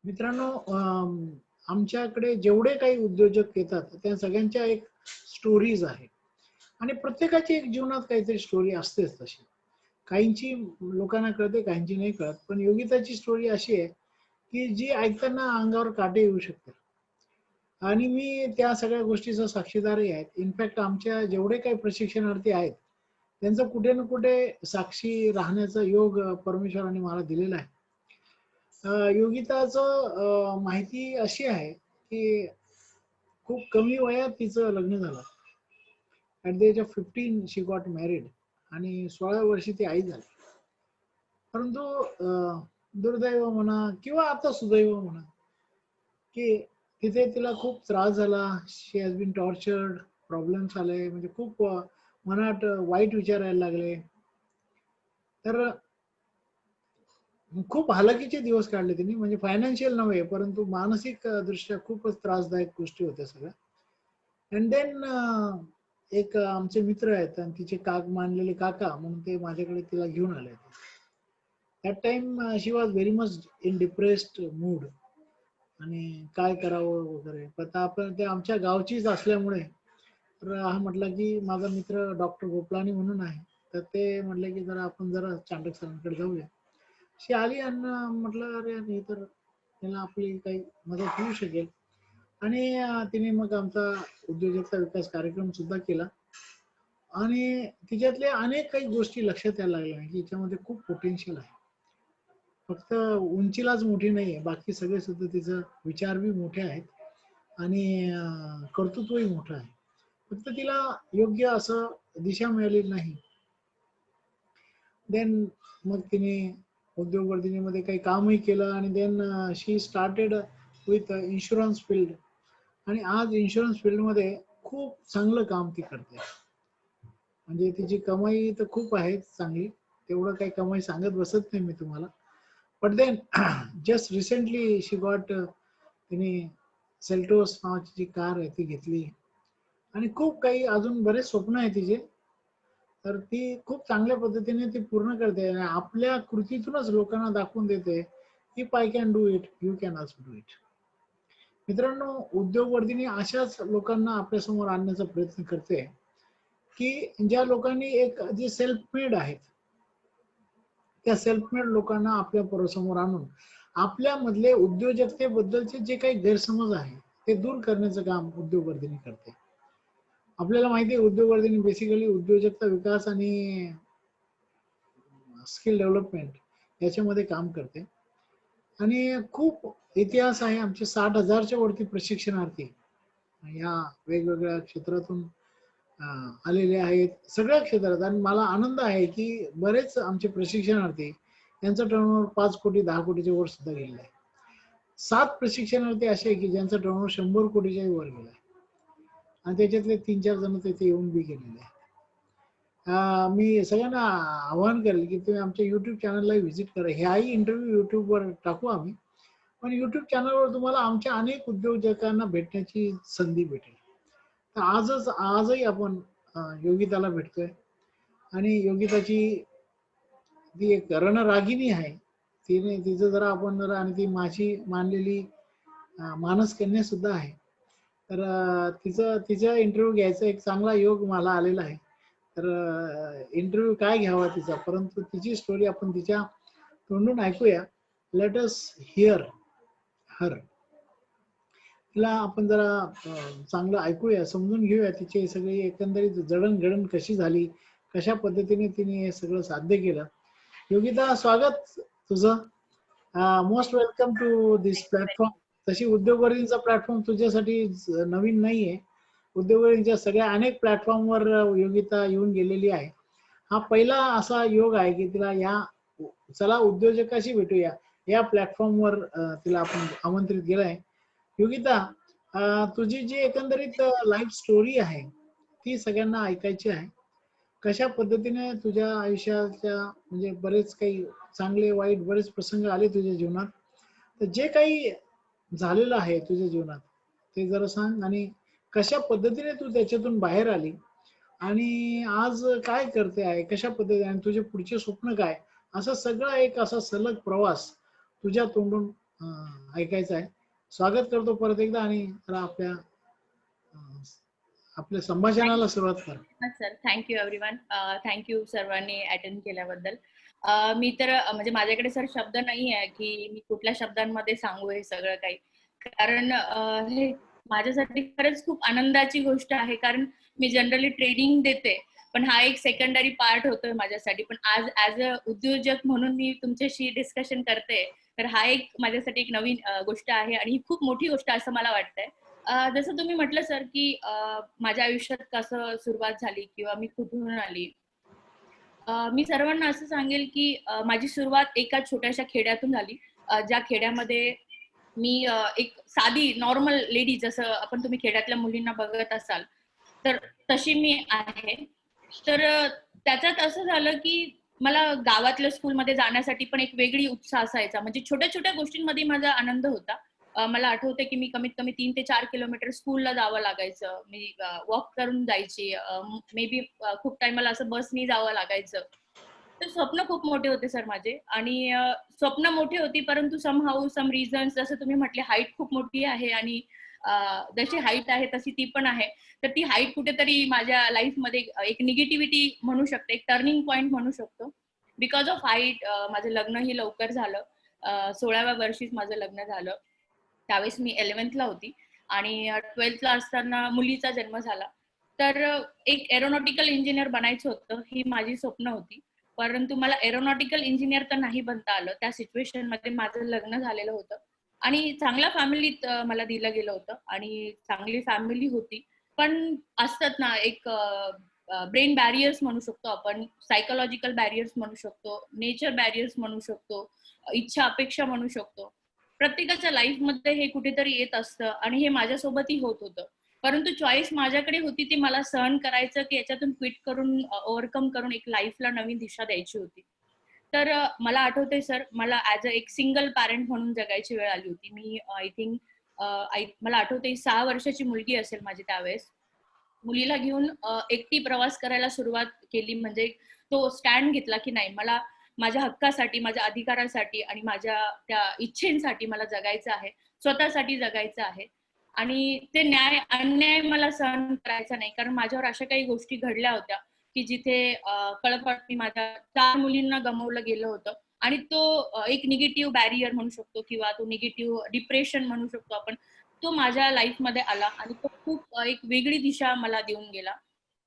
मित्रांनो, आमच्याकडे जेवढे काही उद्योजक येतात त्या सगळ्यांच्या एक स्टोरीज आहे आणि प्रत्येकाची एक जीवनात काहीतरी स्टोरी असतेच तशी. काहींची लोकांना कळते, काहींची नाही कळत. पण योगिताची स्टोरी अशी आहे की जी ऐकताना अंगावर काटे येऊ शकते आणि मी त्या सगळ्या गोष्टीचा साक्षीदारही आहेत. इनफॅक्ट आमच्या जेवढे काही प्रशिक्षणार्थी आहेत त्यांचं कुठे ना कुठे साक्षी राहण्याचा योग परमेश्वराने मला दिलेला आहे. योगिताचं माहिती अशी आहे की खूप कमी वयात तिचं लग्न झालं. At the age of 15 she got married आणि 16 वर्षी ती आई झाली. परंतु दुर्दैव म्हणा किंवा आता सुदैव म्हणा की तिथे तिला खूप त्रास झाला. शी हॅज बीन टॉर्चर्ड, प्रॉब्लेम्स आले, म्हणजे खूप मनात वाईट विचार यायला लागले. तर खूप हालाकीचे दिवस काढले त्यांनी, म्हणजे फायनान्शियल नव्हे परंतु मानसिक दृष्ट्या खूपच त्रासदायक गोष्टी होत्या सगळ्या. अँड देन एक आमचे मित्र आहेत आणि तिचे मानलेले काका म्हणून ते माझ्याकडे तिला घेऊन आले. That time she was very much in depressed mood आणि काय करावं वगैरे. पण आता आपण ते आमच्या गावचीच असल्यामुळे तर हा म्हटला की माझा मित्र डॉक्टर गोपलानी म्हणून आहे, तर ते म्हटले की जरा आपण जरा चांडक सरांकडे जाऊया. अशी आली आणि म्हटलं अरे हे तर त्याला आपली काही मदत होऊ शकेल. आणि तिने मग आमचा उद्योजकता विकास कार्यक्रम सुद्धा केला आणि तिच्यातल्या अनेक काही गोष्टी लक्षात यायला लागल्या की हिच्यामध्ये खूप पोटेन्शियल आहे. फक्त उंचीलाच मोठी नाहीये, बाकी सगळे सुद्धा तिचं विचार बी मोठे आहेत आणि कर्तृत्वही मोठं आहे. फक्त तिला योग्य असं दिशा मिळालेली नाही. देन मग तिने उद्योगवर्धिनीमध्ये काही कामही केलं आणि then she started with insurance field आणि आज इन्शुरन्स फील्डमध्ये खूप चांगलं काम ती करते. म्हणजे तिची कमाई तर खूप आहे चांगली, तेवढं काही कमाई सांगत बसत नाही मी तुम्हाला. But then just recently she got, तिने सेल्टोस नावाची जी कार आहे ती घेतली आणि खूप काही अजून बरेच स्वप्न आहे तिचे. तर ती खूप चांगल्या पद्धतीने ती पूर्ण करते आणि आपल्या कृतीतूनच लोकांना दाखवून देते if I can do it you can also do it. मित्रांनो, उद्योगवर्धिनी अशाच लोकांना आपल्यासमोर आणण्याचा प्रयत्न करते की ज्या लोकांनी एक जे सेल्फ मेड आहेत त्या सेल्फ मेड लोकांना आपल्या समोर आणून आपल्यामधले उद्योजकतेबद्दलचे जे काही गैरसमज आहे ते दूर करण्याचं काम उद्योगवर्धिनी करते. आपल्याला माहिती आहे उद्योगवर्धिनी बेसिकली उद्योजकता विकास आणि स्किल डेव्हलपमेंट याच्यामध्ये काम करते आणि खूप इतिहास आहे. आमचे 60,000च्या वरती प्रशिक्षणार्थी या वेगवेगळ्या क्षेत्रातून आलेले आहेत, सगळ्या क्षेत्रात. आणि मला आनंद आहे की बरेच आमचे प्रशिक्षणार्थी यांचं टर्नओव्हर 5 कोटी 10 कोटीच्या वर सुद्धा गेलेलं आहे. 7 प्रशिक्षणार्थी असे आहे की ज्यांचं टर्नओव्हर 100 कोटीच्याही वर गेलं आहे आणि त्याच्यातले 3-4 जण तिथे येऊन बी गेलेले आहेत. मी सगळ्यांना आवाहन करेल की तुम्ही आमच्या युट्यूब चॅनलला व्हिजिट करा. ह्याही इंटरव्ह्यू युट्यूबवर टाकू आम्ही, पण युट्यूब चॅनलवर तुम्हाला आमच्या अनेक उद्योजकांना भेटण्याची संधी भेटेल. तर आजही आपण योगिताला भेटतोय आणि योगिताची ती एक रणरागिणी आहे. तिचं जरा आपण जरा, आणि ती माझी मानलेली मानस कन्या सुद्धा आहे. तर तिचा इंटरव्ह्यू घ्यायचा एक चांगला योग मला आलेला आहे. तर इंटरव्ह्यू काय घ्यावा तिचा, परंतु तिची स्टोरी आपण तिच्या तोंडून ऐकूया. लेट अस हिअर हर. तिला आपण जरा चांगलं ऐकूया, समजून घेऊया तिची सगळी एकंदरीत जडणघडण कशी झाली, कशा पद्धतीने तिने हे सगळं साध्य केलं. योगिता, स्वागत तुझं. Most welcome to this platform. तशी उद्योगवर्धींचा प्लॅटफॉर्म तुझ्यासाठी नवीन नाहीये. उद्योगवर्धींच्या सगळ्या अनेक प्लॅटफॉर्मवर योगिता येऊन गेलेली आहे. हा पहिला असा योग आहे की तिला या चला उद्योजकाशी भेटूया या प्लॅटफॉर्मवर तिला आपण आमंत्रित केलंय. योगिता, तुझी जी एकंदरीत लाईफ स्टोरी आहे ती सगळ्यांना ऐकायची आहे. कशा पद्धतीने तुझ्या आयुष्याच्या, म्हणजे बरेच काही चांगले वाईट बरेच प्रसंग आले तुझ्या जीवनात, तर जे काही झालेलं आहे तुझ्या जीवनात ते जरा सांग. आणि कशा पद्धतीने तू त्याच्यातून बाहेर आली आणि आज काय करते आहे, कशा पद्धतीने, आणि तुझे पुढचे स्वप्न काय, असा सगळा एक असा सलग प्रवास तुझ्या तोंडून ऐकायचं आहे. स्वागत करतो परत एकदा आणि आपल्या संभाषणाला सुरुवात करा. Sir, thank you everyone. थँक्यू सर्वांनी अटेंड केल्याबद्दल. मी तर म्हणजे माझ्याकडे सर शब्द नाही आहे की मी कुठल्या शब्दांमध्ये सांगू हे सगळं काही, कारण हे माझ्यासाठी खरंच खूप आनंदाची गोष्ट आहे. कारण मी जनरली ट्रेनिंग देते, पण हा एक सेकंडरी पार्ट होतोय माझ्यासाठी. पण आज ॲज अ उद्योजक म्हणून मी तुमच्याशी डिस्कशन करते, तर हा एक माझ्यासाठी एक नवीन गोष्ट आहे आणि ही खूप मोठी गोष्ट असं मला वाटतंय. जसं तुम्ही म्हटलं सर की माझ्या आयुष्यात कसं सुरुवात झाली किंवा मी कुठून आली. मी सर्वांना असं सांगेल की माझी सुरुवात एका छोट्याशा खेड्यातून झाली, ज्या खेड्यामध्ये मी एक साधी नॉर्मल लेडी, जसं आपण तुम्ही खेड्यातल्या मुलींना बघत असाल तर तशी मी आहे. तर त्याच्यात असं झालं की मला गावातल्या स्कूलमध्ये जाण्यासाठी पण एक वेगळी उत्साह असायचा. म्हणजे छोट्या छोट्या गोष्टींमध्ये माझा आनंद होता. मला आठवते की मी कमीत कमी 3 ते 4 किलोमीटर स्कूलला जावं लागायचं. मी वॉक करून जायची. मे बी खूप टाइमला असं बसनी जावं लागायचं. तर स्वप्न खूप मोठे होते सर माझे. आणि स्वप्न मोठी होती, परंतु समहाऊ सम रिझन्स, जसं तुम्ही म्हटले हाईट खूप मोठी आहे आणि जशी हाईट आहे तशी ती पण आहे. तर ती हाईट कुठेतरी माझ्या लाईफमध्ये एक निगेटिव्हिटी म्हणू शकते, एक टर्निंग पॉइंट म्हणू शकतो. बिकॉज ऑफ हाईट माझं लग्नही लवकर झालं. 16व्या वर्षीच माझं लग्न झालं. त्यावेळेस मी 11th होती आणि 12th असताना मुलीचा जन्म झाला. तर एक एरोनॉटिकल इंजिनियर बनायचं होतं, ही माझी स्वप्न होती. परंतु मला एरोनॉटिकल इंजिनियर तर नाही बनता आलं. त्या सिच्युएशन मध्ये माझं लग्न झालेलं होतं आणि चांगल्या फॅमिलीत मला दिलं गेलं होतं आणि चांगली फॅमिली होती. पण असतात ना एक ब्रेन बॅरियर्स म्हणू शकतो आपण, सायकोलॉजिकल बॅरियर्स म्हणू शकतो, नेचर बॅरियर्स म्हणू शकतो, इच्छा अपेक्षा म्हणू शकतो. प्रत्येकाच्या लाईफमध्ये हे कुठेतरी येत असतं आणि हे माझ्यासोबतही होत होतं. परंतु चॉईस माझ्याकडे होती, ती मला सहन करायचं की याच्यातून क्विट करून ओव्हरकम करून एक लाईफला नवीन दिशा द्यायची होती. तर मला आठवतंय सर, मला ॲज अ एक सिंगल पॅरेंट म्हणून जगायची वेळ आली होती. मी आय थिंक मला आठवतंय 6 वर्षाची मुलगी असेल माझी त्यावेळेस. मुलीला घेऊन एकटी प्रवास करायला सुरुवात केली. म्हणजे तो स्टँड घेतला की नाही, मला माझ्या हक्कासाठी, माझ्या अधिकारासाठी आणि माझ्या त्या इच्छेसाठी मला जगायचं आहे, स्वतःसाठी जगायचं आहे. आणि ते अन्याय मला सहन करायचा नाही, कारण माझ्यावर अशा काही गोष्टी घडल्या होत्या की जिथे कळपट मी माझ्या 4 मुलींना गमावलं गेलं होतं. आणि तो एक निगेटिव्ह बॅरियर म्हणू शकतो किंवा तो निगेटिव्ह डिप्रेशन म्हणू शकतो आपण, तो माझ्या लाईफमध्ये आला आणि तो खूप एक वेगळी दिशा मला देऊन गेला.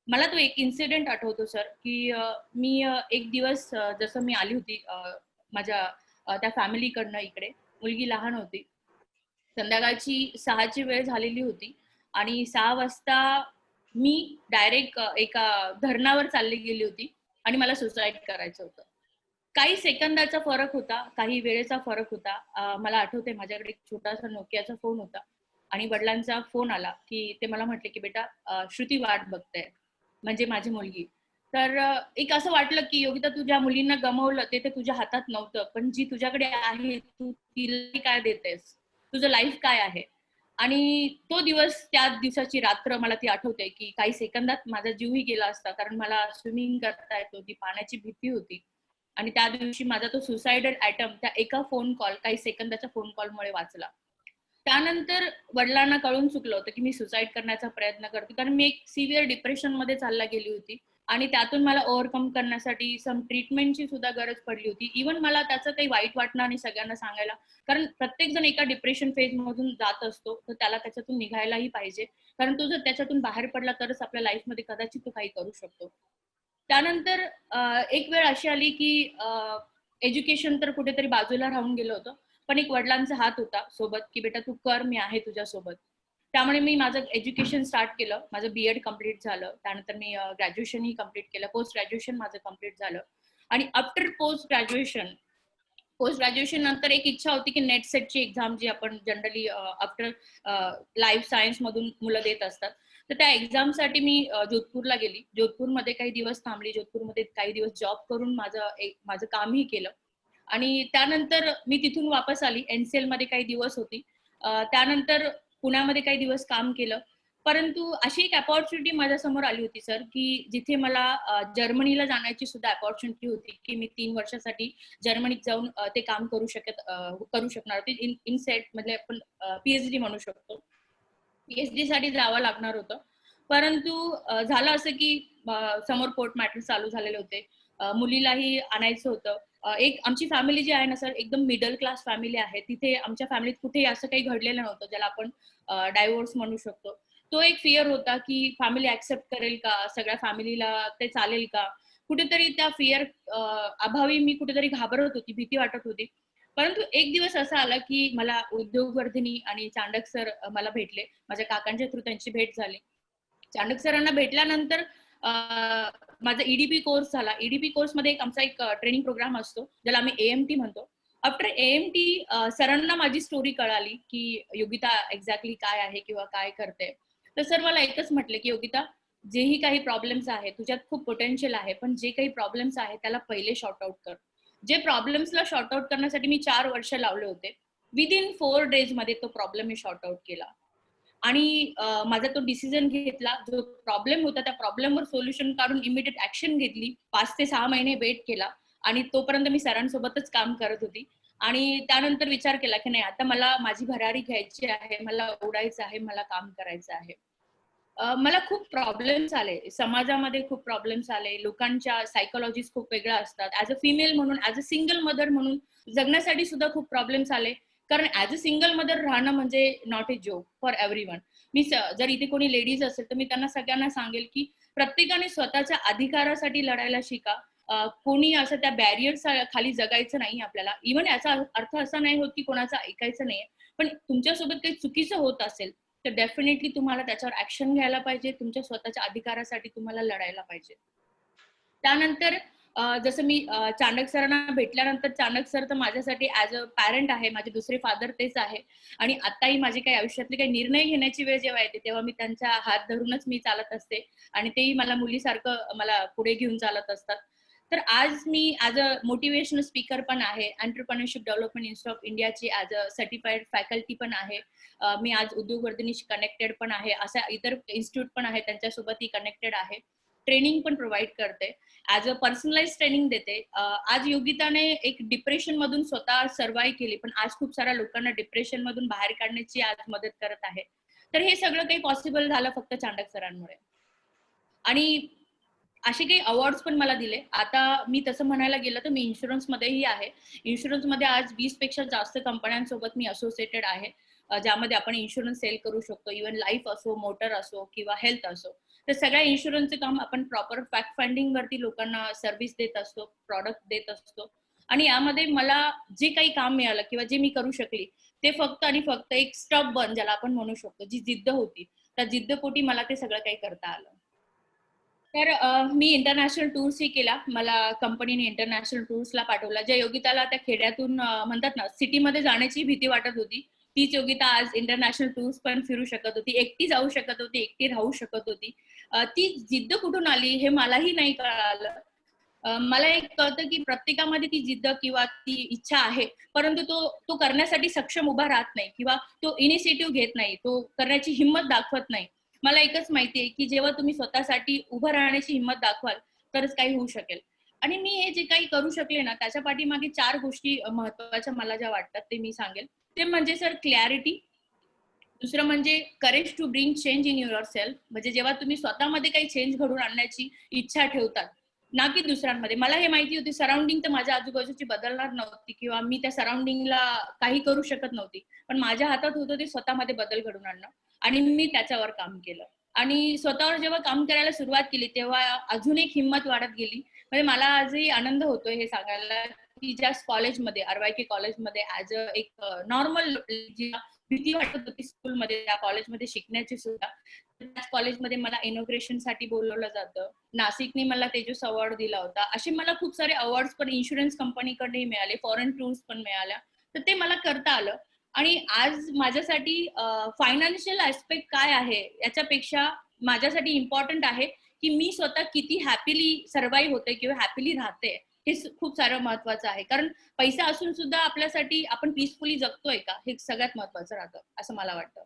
मला तो एक इन्सिडेंट आठवतो सर की मी एक दिवस जसं मी आली होती माझ्या त्या फॅमिलीकडनं इकडे. मुलगी लहान होती. संध्याकाळची 6ची वेळ झालेली होती आणि 6 वाजता मी डायरेक्ट एका धरणावर चालली गेली होती आणि मला सुसाईड करायचं होतं. काही सेकंदाचा फरक होता, काही वेळेचा फरक होता. मला आठवतंय माझ्याकडे एक छोटासा नोकियाचा फोन होता आणि वडिलांचा फोन आला की ते मला म्हटले की बेटा श्रुती वाट बघते, म्हणजे माझी मुलगी. तर एक असं वाटलं की योगिता, तुझ्या मुलींना गमावलं ते तर तुझ्या हातात नव्हतं, पण जी तुझ्याकडे आहे तू तिला काय देतेस, तुझं लाईफ काय आहे. आणि तो दिवस, त्या दिवसाची रात्र मला ती आठवते की काही सेकंदात माझा जीवही गेला असता, कारण मला स्विमिंग करता येत होती, पाण्याची भीती होती. आणि त्या दिवशी माझा तो सुसाइडल ॲटम त्या एका फोन कॉल, काही सेकंदाच्या फोन कॉलमुळे वाचला. त्यानंतर वडिलांना कळून चुकलं होतं की मी सुसाईड करण्याचा प्रयत्न करते, कारण मी एक सिव्हिअर डिप्रेशन मध्ये चालला गेली होती आणि त्यातून मला ओव्हरकम करण्यासाठी सम ट्रीटमेंटची सुद्धा गरज पडली होती. इव्हन मला त्याचं काही वाईट वाटणं आणि सगळ्यांना सांगायला, कारण प्रत्येक जण एका डिप्रेशन फेज मधून जात असतो, तर त्याला त्याच्यातून निघायलाही पाहिजे. कारण तो जर त्याच्यातून बाहेर पडला तरच आपल्या लाईफमध्ये कदाचित तो काही करू शकतो. त्यानंतर एक वेळ अशी आली की एज्युकेशन तर कुठेतरी बाजूला राहून गेलं होतं, पण एक वडिलांचा हात होता सोबत की बेटा तू कर, मी आहे तुझ्या सोबत. त्यामुळे मी माझं एज्युकेशन स्टार्ट केलं. माझं बीएड कम्प्लीट झालं. त्यानंतर मी ग्रॅज्युएशनही कम्प्लीट केलं. पोस्ट ग्रॅज्युएशन माझं कम्प्लीट झालं. आणि आफ्टर पोस्ट ग्रॅज्युएशन नंतर एक इच्छा होती की नेट सेटची एक्झाम, जी आपण जनरली आफ्टर लाईफ सायन्स मधून मुलं देत असतात, तर त्या एक्झामसाठी मी जोधपूरला गेली. जोधपूरमध्ये काही दिवस थांबली. जोधपूरमध्ये काही दिवस जॉब करून माझं कामही केलं. आणि त्यानंतर मी तिथून वापस आली. एनसीएल मध्ये काही दिवस होती. त्यानंतर पुण्यामध्ये काही दिवस काम केलं. परंतु अशी एक अपॉर्च्युनिटी माझ्यासमोर आली होती सर, की जिथे मला जर्मनीला जाण्याची सुद्धा अपॉर्च्युनिटी होती, की मी 3 वर्षासाठी जर्मनीत जाऊन ते काम करू शकणार होते. इन सेट म्हणजे आपण पी-एच-डी म्हणू शकतो. पी-एच-डी साठी जावं लागणार होतं. परंतु झालं असं की समोर कोर्ट मॅटर चालू झालेले होते. मुलीलाही आणायचं होतं. एक आमची फॅमिली जी आहे ना सर, एकदम मिडल क्लास फॅमिली आहे. तिथे आमच्या फॅमिलीत कुठेही असं काही घडलेलं नव्हतं, ज्याला आपण डायव्होर्स म्हणू शकतो. तो एक फिअर होता, की फॅमिली ॲक्सेप्ट करेल का? सगळ्या फॅमिलीला ते चालेल का? कुठेतरी त्या फिअर अभावी मी कुठेतरी घाबरत होती, भीती वाटत होती. परंतु एक दिवस असा आला, की मला उद्योगवर्धिनी आणि चांडक सर मला भेटले. माझ्या काकांच्या थ्रू त्यांची भेट झाली. चांडक सरांना भेटल्यानंतर माझा ई कोर्स झाला. ई कोर्समध्ये आमचा एक ट्रेनिंग प्रोग्राम असतो, ज्याला आम्ही ए म्हणतो. आफ्टर ए सरांना माझी स्टोरी कळाली, की योगिता एक्झॅक्टली काय आहे किंवा काय करते. तर सर मला एकच म्हटले, की योगिता, जेही काही प्रॉब्लेम्स आहेत, तुझ्यात खूप पोटेन्शियल आहे, पण जे काही प्रॉब्लेम्स आहेत त्याला पहिले सॉर्ट आउट कर. जे प्रॉब्लेम्सला सॉर्ट आउट करण्यासाठी मी 4 वर्ष लावले होते. विदिन 4 डेजमध्ये तो प्रॉब्लेम मी सॉर्ट आउट केला. आणि माझा तो डिसिजन घेतला. जो प्रॉब्लेम होता त्या प्रॉब्लेमवर सोल्युशन काढून इमिडिएट ॲक्शन घेतली. 5 ते 6 महिने वेट केला आणि तोपर्यंत मी सरांसोबतच काम करत होती. आणि त्यानंतर विचार केला, की नाही आता मला माझी भरारी घ्यायची आहे, मला उडायचं आहे, मला काम करायचं आहे. मला खूप प्रॉब्लेम्स आले. समाजामध्ये खूप प्रॉब्लेम्स आले. लोकांच्या सायकॉलॉजीज खूप वेगळ्या असतात. ॲज अ फिमेल म्हणून, ॲज अ सिंगल मदर म्हणून जगण्यासाठी सुद्धा खूप प्रॉब्लेम्स आले. कारण ॲज अ सिंगल मदर राहणं म्हणजे not a joke for everyone. जर इथे कोणी लेडीज असेल, तर मी त्यांना सगळ्यांना सांगेल, की प्रत्येकाने स्वतःच्या अधिकारासाठी लढायला शिका. कोणी असं त्या बॅरियर्स खाली जगायचं नाही आपल्याला. इव्हन याचा अर्थ असा नाही होत, की कोणाचं ऐकायचं नाहीये. पण तुमच्यासोबत काही चुकीचं होत असेल, तर डेफिनेटली तुम्हाला त्याच्यावर ऍक्शन घ्यायला पाहिजे. तुमच्या स्वतःच्या अधिकारासाठी तुम्हाला लढायला पाहिजे. त्यानंतर जसं मी चाणक सरांना भेटल्यानंतर चाणक सर तर माझ्यासाठी ॲज अ पॅरेंट आहे. माझे दुसरे फादर तेच आहे आणि आत्ताही माझी काही आयुष्यातले काही निर्णय घेण्याची वेळ जेव्हा येते, तेव्हा मी त्यांचा हात धरूनच मी चालत असते आणि तेही मला मुलीसारखं मला पुढे घेऊन चालत असतात. तर आज मी ॲज अ मोटिव्हेशनल स्पीकर पण आहे. एंटरप्रेन्योरशिप डेव्हलपमेंट इन्स्टिट्यूट ऑफ इंडियाची ॲज अ सर्टिफाईड फॅकल्टी पण आहे. मी आज उद्योगवर्धिनीशी कनेक्टेड पण आहे. अशा इतर इन्स्टिट्यूट पण आहेत, त्यांच्यासोबतही कनेक्टेड आहे. ट्रेनिंग पण प्रोव्हाईड करते. ॲज अ पर्सनलाइज ट्रेनिंग देते. आज योगिताने एक डिप्रेशन मधून स्वतः सर्व्हाइव्ह केली, पण आज खूप साऱ्या लोकांना डिप्रेशन मधून बाहेर काढण्याची आज मदत करत आहे. तर हे सगळं काही पॉसिबल झालं फक्त चांडक सरांमुळे. आणि असे काही अवॉर्ड्स पण मला दिले. आता मी तसं म्हणायला गेलं तर मी इन्शुरन्समध्येही आहे. इन्शुरन्समध्ये आज 20 पेक्षा जास्त कंपन्यांसोबत मी असोसिएटेड आहे. ज्यामध्ये आपण इन्शुरन्स सेल करू शकतो. इव्हन लाईफ असो, मोटर असो किंवा हेल्थ असो. तर सगळ्या इन्शुरन्सचं काम आपण प्रॉपर फॅक्ट फाइंडिंग वरती लोकांना सर्व्हिस देत असतो, प्रॉडक्ट देत असतो. आणि यामध्ये मला जे काही काम मिळालं किंवा जे मी करू शकली, ते फक्त आणि फक्त एक स्टबबर्न ज्याला आपण म्हणू शकतो, जी जिद्द होती. त्या जिद्दपोटी मला ते सगळं काही करता आलं. तर मी इंटरनॅशनल टूर्सही केला. मला कंपनीने इंटरनॅशनल टूर्सला पाठवलं. ज्या योगिताला त्या खेड्यातून म्हणतात ना, सिटीमध्ये जाण्याची भीती वाटत होती. तीच योगिता आज इंटरनॅशनल टूर्स पण फिरू शकत होती. एकटी जाऊ शकत होती, एकटी राहू शकत होती. ती जिद्द कुठून आली हे मलाही नाही कळालं. मला एक कळतं, की प्रत्येकामध्ये ती जिद्द किंवा ती इच्छा आहे. परंतु तो तो करण्यासाठी सक्षम उभा राहत नाही किंवा तो इनिशिएटिव्ह घेत नाही. तो करण्याची हिंमत दाखवत नाही. मला एकच माहिती आहे, की जेव्हा तुम्ही स्वतःसाठी उभं राहण्याची हिंमत दाखवाल, तरच काही होऊ शकेल. आणि मी हे जे काही करू शकले ना, त्याच्या पाठीमागे 4 गोष्टी महत्त्वाच्या मला ज्या वाटतात ते मी सांगेल. ते म्हणजे सर क्लॅरिटी. दुसरं म्हणजे courage to bring change in yourself. म्हणजे जेव्हा तुम्ही स्वतःमध्ये काही चेंज घडवून आणण्याची इच्छा ठेवतात, ना की दुसऱ्यांमध्ये. मला हे माहिती होती सराउंडिंग तर माझ्या आजूबाजूची बदलणार नव्हती किंवा मी त्या सराउंडिंगला काही करू शकत नव्हती. पण माझ्या हातात होतं ते स्वतःमध्ये बदल घडवून आणणं आणि मी त्याच्यावर काम केलं. आणि स्वतःवर जेव्हा काम करायला सुरुवात केली, तेव्हा अजून एक हिंमत वाढत गेली. म्हणजे मला आजही आनंद होतोय हे सांगायला, की ज्या कॉलेजमध्ये, आर-वाय-के कॉलेजमध्ये ॲज अ एक नॉर्मल भीती वाटत होती स्कूलमध्ये, त्या कॉलेजमध्ये शिकण्याची सुद्धा. त्याच कॉलेजमध्ये मला इनॉग्रेशनसाठी बोलवलं जातं. नाशिकने मला तेजस अवॉर्ड दिला होता. असे मला खूप सारे अवॉर्ड्स पण इन्शुरन्स कंपनीकडनंही मिळाले, फॉरेन टूर्स पण मिळाल्या. तर ते मला करता आलं. आणि आज माझ्यासाठी फायनान्शियल ॲस्पेक्ट काय आहे याच्यापेक्षा माझ्यासाठी इम्पॉर्टंट आहे, की मी स्वतः किती हॅपीली सर्व्हाइव्ह होते किंवा हॅपीली राहते. हे खूप सारं महत्वाचं आहे. कारण पैसा असून सुद्धा आपल्यासाठी आपण पीसफुली जगतोय का? हे सगळ्यात महत्वाचं राहतं, असं मला वाटतं.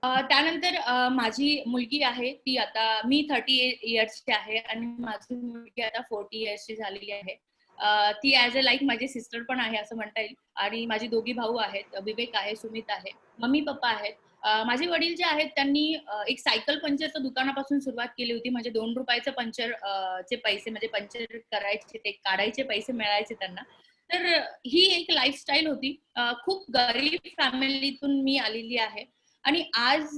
त्यानंतर माझी मुलगी आहे ती आता मी 30 इयर्सची आहे आणि माझी मुलगी आता 40 इयर्सची झालेली आहे. ती ॲज अ लाईक माझी सिस्टर पण आहे असं म्हणता येईल आणि माझी दोघी भाऊ आहेत, विवेक आहे, सुमित आहे, मम्मी पप्पा आहेत. माझे वडील जे आहेत त्यांनी एक सायकल पंक्चरच्या दुकानापासून सुरुवात केली होती. म्हणजे ₹2 पंक्चर चे पैसे म्हणजे पंक्चर करायचे ते काढायचे पैसे मिळायचे त्यांना. तर ही एक लाईफस्टाईल होती. खूप गरीब फॅमिलीतून मी आलेली आहे. आणि आज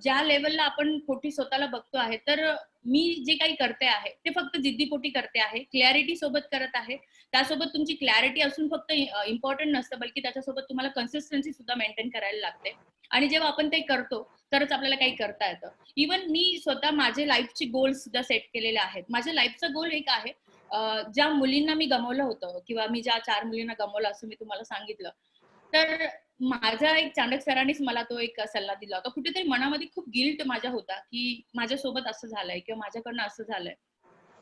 ज्या लेवलला आपण पोटी स्वतःला बघतो आहे, तर मी जे काही करते आहे, ते फक्त जिद्दीपोटी करते आहे. क्लॅरिटी सोबत करत आहे. त्यासोबत तुमची क्लॅरिटी असून फक्त इम्पॉर्टंट नसतं, बल्कि त्याच्यासोबत तुम्हाला कन्सिस्टन्सी सुद्धा मेंटेन करायला लागते. आणि जेव्हा आपण ते करतो, तरच आपल्याला काही करता येतं. इव्हन मी स्वतः माझे लाईफचे गोल्स सुद्धा सेट केलेले आहेत. माझ्या लाईफचा गोल एक आहे, ज्या मुलींना मी गमावलं होतं किंवा मी ज्या 4 मुलींना गमावलं असं मी तुम्हाला सांगितलं. तर माझा एक चाणक सरांनीच मला तो एक सल्ला दिला होता. कुठेतरी मनामध्ये खूप गिल्ट माझ्या होता, की माझ्यासोबत असं झालंय किंवा माझ्याकडनं असं झालंय.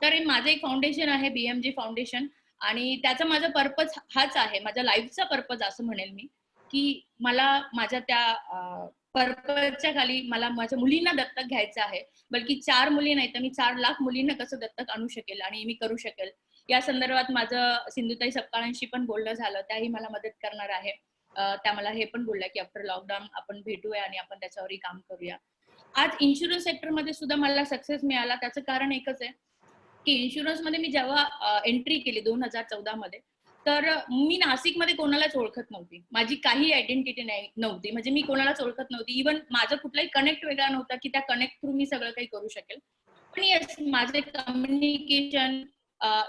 तर हे माझं एक फाउंडेशन आहे BMG फाउंडेशन आणि त्याचा माझा पर्पज हाच आहे. माझ्या लाईफचा पर्पज असं म्हणेल मी, की मला माझ्या त्या पर्पजच्या खाली मला माझ्या मुलींना दत्तक घ्यायचं आहे. बल्कि 4 मुली नाही तर मी 4 लाख मुलींना कसं दत्तक आणू शकेल आणि मी करू शकेल. या संदर्भात माझं सिंधुताई सपकाळांशी पण बोलणं झालं. त्याही मला मदत करणार आहे. त्या मला हे पण बोलल्या, की आफ्टर लॉकडाऊन आपण भेटूया आणि आपण त्याच्यावरही काम करूया. आज इन्शुरन्स सेक्टरमध्ये सुद्धा मला सक्सेस मिळाला. त्याचं कारण एकच आहे, की इन्शुरन्समध्ये मी जेव्हा एंट्री केली 2014 मध्ये, तर मी नाशिकमध्ये कोणालाच ओळखत नव्हती. माझी काही आयडेंटिटी नव्हती. म्हणजे मी कोणालाच ओळखत नव्हती. इव्हन माझा कुठलाही कनेक्ट वेगळा नव्हता, की त्या कनेक्ट थ्रू मी सगळं काही करू शकेल. पण येस, माझे कम्युनिकेशन,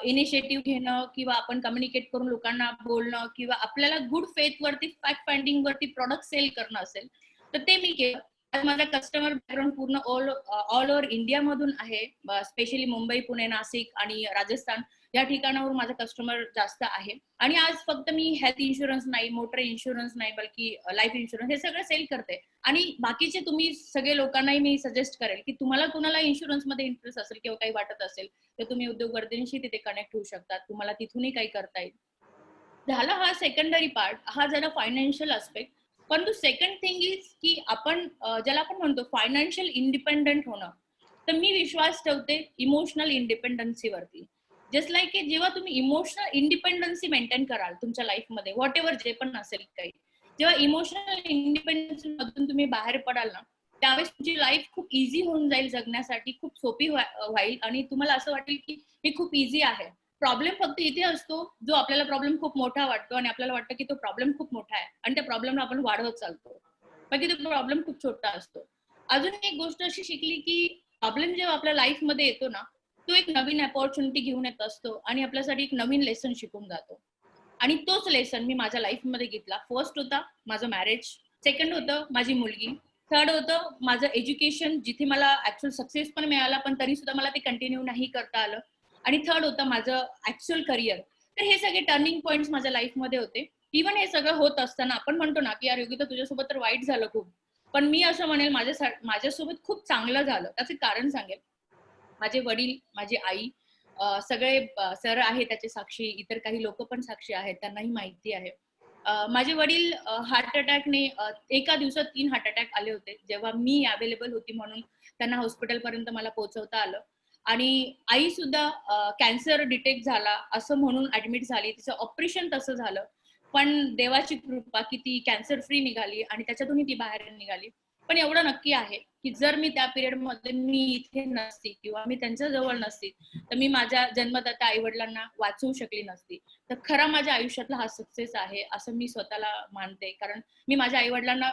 इनिशिएटिव्ह घेणं किंवा आपण कम्युनिकेट करून लोकांना बोलणं किंवा आपल्याला गुड फेथ वरती, फॅक्ट फाइंडिंग वरती प्रॉडक्ट सेल करणं असेल, तर ते मी केलं. आज माझा कस्टमर बॅकग्राऊंड पूर्ण ऑल ओव्हर इंडियामधून आहे. स्पेशली मुंबई, पुणे, नाशिक आणि राजस्थान या ठिकाणावर माझा कस्टमर जास्त आहे. आणि आज फक्त मी हेल्थ इन्शुरन्स नाही, मोटर इन्शुरन्स नाही, बल्कि लाईफ इन्शुरन्स हे सगळं सेल करते. आणि बाकीचे तुम्ही सगळे लोकांनाही मी सजेस्ट करेल, की तुम्हाला कुणाला इन्शुरन्समध्ये इंटरेस्ट असेल किंवा काही वाटत असेल, तर तुम्ही उद्योगवर्तींशी तिथे कनेक्ट होऊ शकतात. तुम्हाला तिथूनही काही करता येईल. झाला हा सेकंडरी पार्ट, हा झाला फायनान्शियल आस्पेक्ट. परंतु सेकंड थिंग इज की आपण ज्याला आपण म्हणतो फायनान्शियल इंडिपेंडंट होणं, तर मी विश्वास ठेवते इमोशनल इंडिपेंडन्सीवरती. जस्ट लाईक की जेव्हा तुम्ही इमोशनल इंडिपेंडन्सी मेंटेन कराल तुमच्या लाईफमध्ये, व्हॉट एव्हर जे पण असेल काही, जेव्हा इमोशनल इंडिपेंडन्सी मधून तुम्ही बाहेर पडाल ना, त्यावेळेस तुमची लाईफ खूप इझी होऊन जाईल, जगण्यासाठी खूप सोपी होईल आणि तुम्हाला असं वाटेल की हे खूप इझी आहे. प्रॉब्लेम फक्त इथे असतो, जो आपल्याला प्रॉब्लेम खूप मोठा वाटतो आणि आपल्याला वाटतं की तो प्रॉब्लेम खूप मोठा आहे आणि त्या प्रॉब्लेमला आपण वाढवत चालतो. बाकी तो प्रॉब्लेम खूप छोटा असतो. अजून एक गोष्ट अशी शिकली की प्रॉब्लेम जेव्हा आपल्या लाईफमध्ये येतो ना, तो एक नवीन अपॉर्च्युनिटी घेऊन येत असतो आणि आपल्यासाठी एक नवीन लेसन शिकून जातो. आणि तोच लेसन मी माझ्या लाईफमध्ये घेतला. फर्स्ट होता माझं मॅरेज, सेकंड होतं माझी मुलगी, थर्ड होतं माझं एज्युकेशन, जिथे मला ऍक्च्युअल सक्सेस पण मिळाला, पण तरी सुद्धा मला ते कंटिन्यू नाही करता आलं. आणि थर्ड होतं माझं ऍक्च्युअल करिअर. तर हे सगळे टर्निंग पॉइंट्स माझ्या लाईफमध्ये होते. इव्हन हे सगळं होत असताना आपण म्हणतो ना, की यार योगिता तुझ्यासोबत तर वाईट झालं खूप. पण मी असं म्हणेल माझ्यासोबत खूप चांगलं झालं. त्याचं कारण सांगेल. माझे वडील, माझी आई, सगळे सर आहे त्याचे साक्षी, इतर काही लोक पण साक्षी आहेत, त्यांनाही माहिती आहे. माझे वडील हार्ट अटॅकने एका दिवसात 3 हार्ट अटॅक आले होते. जेव्हा मी अवेलेबल होती म्हणून त्यांना हॉस्पिटलपर्यंत मला पोहोचवता आलं. आणि आई सुद्धा कॅन्सर डिटेक्ट झाला असं म्हणून ऍडमिट झाली. तिचं ऑपरेशन तसं झालं. पण देवाची कृपा की ती कॅन्सर फ्री निघाली आणि त्याच्यातूनही ती बाहेर निघाली. पण एवढं नक्की आहे की जर मी त्या पिरियडमध्ये मी इथे नसती किंवा मी त्यांच्या जवळ नसती, तर मी माझ्या जन्मदाता आई वडिलांना वाचवू शकली नसती. तर खरा माझ्या आयुष्यातला हा सक्सेस आहे असं मी स्वतःला मानते. कारण मी माझ्या आई वडिलांना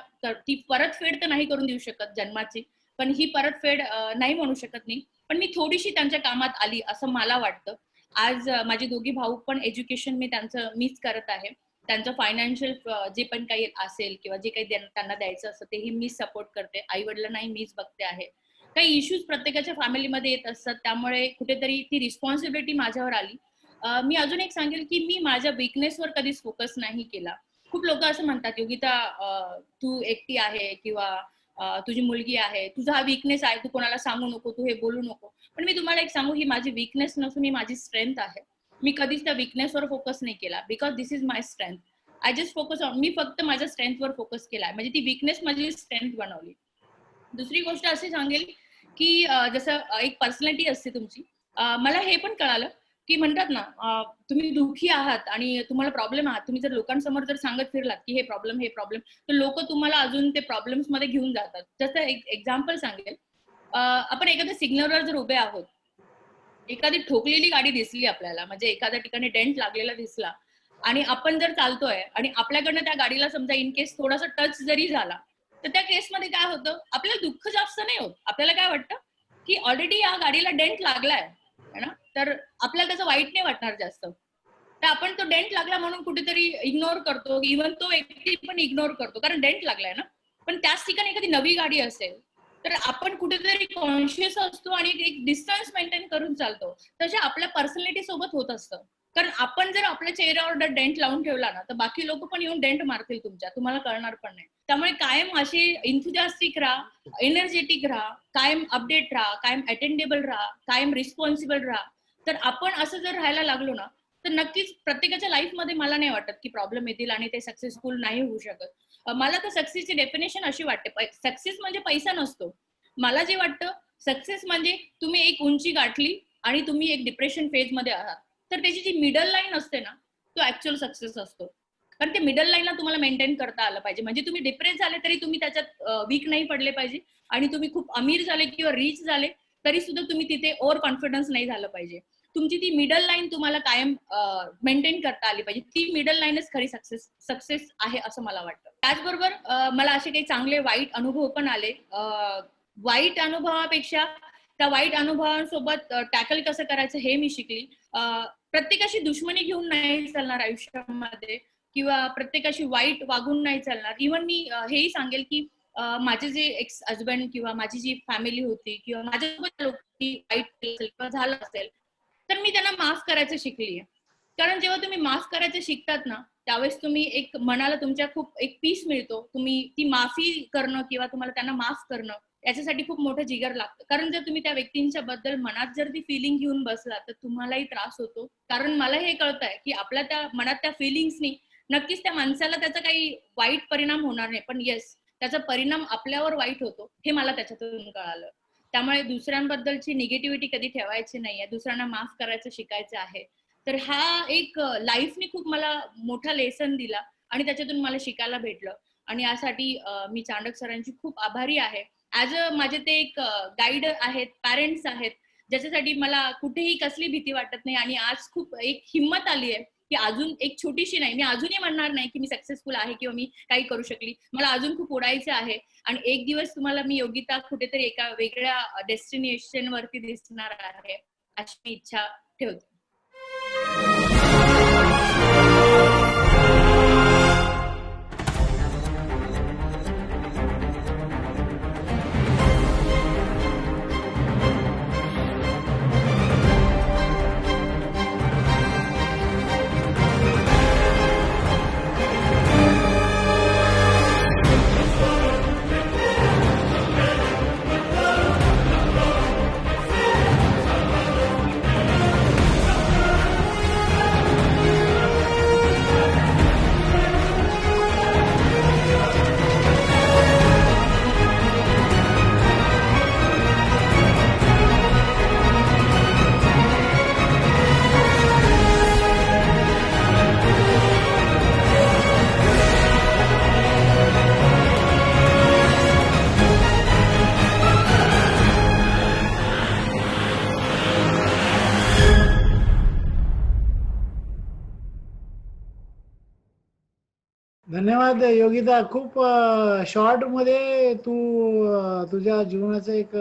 ती परतफेड तर नाही करून देऊ शकत जन्माची, पण ही परतफेड नाही म्हणू शकत मी, पण मी थोडीशी त्यांच्या कामात आली असं मला वाटतं. आज माझे दोघी भाऊ पण एज्युकेशन मी त्यांचं मीच करत आहे. त्यांचं फायनान्शियल जे पण काही असेल किंवा जे काही त्यांना द्यायचं असतं तेही मीच सपोर्ट करते. आई वडिलांनाही मीच बघते आहे. काही इश्यूज प्रत्येकाच्या फॅमिलीमध्ये येत असतात, त्यामुळे कुठेतरी ती रिस्पॉन्सिबिलिटी माझ्यावर आली. मी अजून एक सांगेल की मी माझ्या वीकनेसवर कधीच फोकस नाही केला. खूप लोक असं म्हणतात, योगिता तू एकटी आहे किंवा तुझी मुलगी आहे, तुझा हा वीकनेस आहे, तू कोणाला सांगू नको, तू हे बोलू नको. पण मी तुम्हाला एक सांगू, ही माझी वीकनेस नसून ही माझी स्ट्रेंथ आहे. मी कधीच त्या वीकनेसवर फोकस नाही केला, because this is my strength. I just focus on, मी फक्त माझ्या स्ट्रेंथवर फोकस केलाय, म्हणजे ती वीकनेस माझी स्ट्रेंथ बनवली. दुसरी गोष्ट अशी सांगेल की जसं एक पर्सनॅलिटी असते तुमची. मला हे पण कळालं की म्हणतात ना, तुम्ही दुःखी आहात आणि तुम्हाला प्रॉब्लेम आहात, तुम्ही जर लोकांसमोर जर सांगत फिरलात की हे प्रॉब्लेम, तर लोक तुम्हाला अजून ते प्रॉब्लेम्स मध्ये घेऊन जातात. जसं एक एक्झाम्पल सांगेल, आपण एखाद्या सिग्नलवर जर उभे आहोत, एखादी ठोकलेली गाडी दिसली आपल्याला, म्हणजे एखाद्या ठिकाणी डेंट लागलेला दिसला आणि आपण जर चालतोय आणि आपल्याकडनं त्या गाडीला समजा इन केस थोडासा टच जरी झाला, तर त्या केसमध्ये काय होतं, आपल्याला दुःख जास्त नाही होत. आपल्याला काय वाटतं की ऑलरेडी या गाडीला डेंट लागलाय है ना, तर आपल्याला त्याचं वाईट नाही वाटणार जास्त. तर आपण तो डेंट लागला म्हणून कुठेतरी इग्नोर करतो, इव्हन तो व्यक्ती पण इग्नोर करतो कारण डेंट लागलाय ना. पण त्याच ठिकाणी एखादी नवी गाडी असेल तर आपण कुठेतरी कॉन्शियस असतो आणि एक डिस्टन्स मेंटेन करून चालतो. तसे आपल्या पर्सनॅलिटी सोबत होत असतं. कारण आपण जर आपल्या चेहऱ्यावर डेंट लावून ठेवला ना, तर बाकी लोक पण येऊन डेंट मारतील तुमच्या, तुम्हाला कळणार पण नाही. त्यामुळे कायम अशी इन्थुजियास्टिक राहा, एनर्जेटिक राहा, कायम अपडेट राहा, कायम अटेंडेबल राहा, कायम रिस्पॉन्सिबल राहा. तर आपण असं जर राहायला लागलो ना, तर नक्कीच प्रत्येकाच्या लाईफमध्ये मला नाही वाटत की प्रॉब्लेम येतील आणि ते सक्सेसफुल नाही होऊ शकत. मला तर सक्सेसची डेफिनेशन अशी वाटते, सक्सेस म्हणजे पैसा नसतो. मला जे वाटतं, सक्सेस म्हणजे तुम्ही एक उंची गाठली आणि तुम्ही एक डिप्रेशन फेज मध्ये आहात, तर त्याची जी मिडल लाईन असते ना, तो ऍक्च्युअल सक्सेस असतो. कारण ते मिडल लाईनला तुम्हाला मेंटेन करता आलं पाहिजे. म्हणजे तुम्ही डिप्रेस झाले तरी तुम्ही त्याच्यात वीक नाही पडले पाहिजे, आणि तुम्ही खूप अमीर झाले किंवा रिच झाले तरी सुद्धा तुम्ही तिथे ओव्हर कॉन्फिडन्स नाही झालं पाहिजे. तुमची ती मिडल लाईन तुम्हाला कायम मेंटेन करता आली पाहिजे. ती मिडल लाईनच खरी सक्सेस आहे असं मला वाटतं. त्याचबरोबर मला असे काही चांगले वाईट अनुभव पण आले. वाईट अनुभवापेक्षा त्या वाईट अनुभवांसोबत टॅकल कसं करायचं हे मी शिकली. प्रत्येकाशी दुश्मनी घेऊन नाही चालणार आयुष्यामध्ये, किंवा प्रत्येकाशी वाईट वागून नाही चालणार. इव्हन मी हेही सांगेल की माझे जे एक्स हजबंड किंवा माझी जी फॅमिली होती किंवा माझ्यासोबत लोकांनी वाईट केलं असेल किंवा झालं असेल, तर मी त्यांना माफ करायचं शिकलीये. कारण जेव्हा तुम्ही माफ करायचं शिकतात ना, त्यावेळेस तुम्ही एक मनाला तुमच्या खूप एक पीस मिळतो. तुम्ही ती माफी करणं किंवा तुम्हाला त्यांना माफ करणं याच्यासाठी खूप मोठं जिगर लागतं. कारण जर तुम्ही त्या व्यक्तींच्या बद्दल मनात जर ती फिलिंग घेऊन बसला तर तुम्हालाही त्रास होतो. कारण मला हे कळतंय की आपल्या त्या मनात त्या फिलिंग्सनी नक्कीच त्या माणसाला त्याचा काही वाईट परिणाम होणार नाही, पण येस, त्याचा परिणाम आपल्यावर वाईट होतो हे मला त्याच्यातून कळालं. त्यामुळे दुसऱ्यांबद्दलची निगेटिव्हिटी कधी ठेवायची नाहीये, दुसऱ्यांना माफ करायचं शिकायचं आहे. तर हा एक लाईफने खूप मला मोठा लेसन दिला आणि त्याच्यातून मला शिकायला भेटलं. आणि यासाठी मी चांडक सरांची खूप आभारी आहे. ऍज अ माझे ते एक गाईड आहेत, पॅरेंट्स आहेत, ज्याच्यासाठी मला कुठेही कसली भीती वाटत नाही. आणि आज खूप एक हिंमत आली आहे की अजून एक छोटीशी नाही, मी अजूनही म्हणणार नाही की मी सक्सेसफुल आहे किंवा मी काही करू शकली. मला अजून खूप उडायचं आहे आणि एक दिवस तुम्हाला मी योगिता कुठेतरी एका वेगळ्या डेस्टिनेशन वरती दिसणार आहे, अशी मी इच्छा ठेवते. धन्यवाद योगिता. खूप शॉर्ट मध्ये तू तुझ्या जीवनाचा एक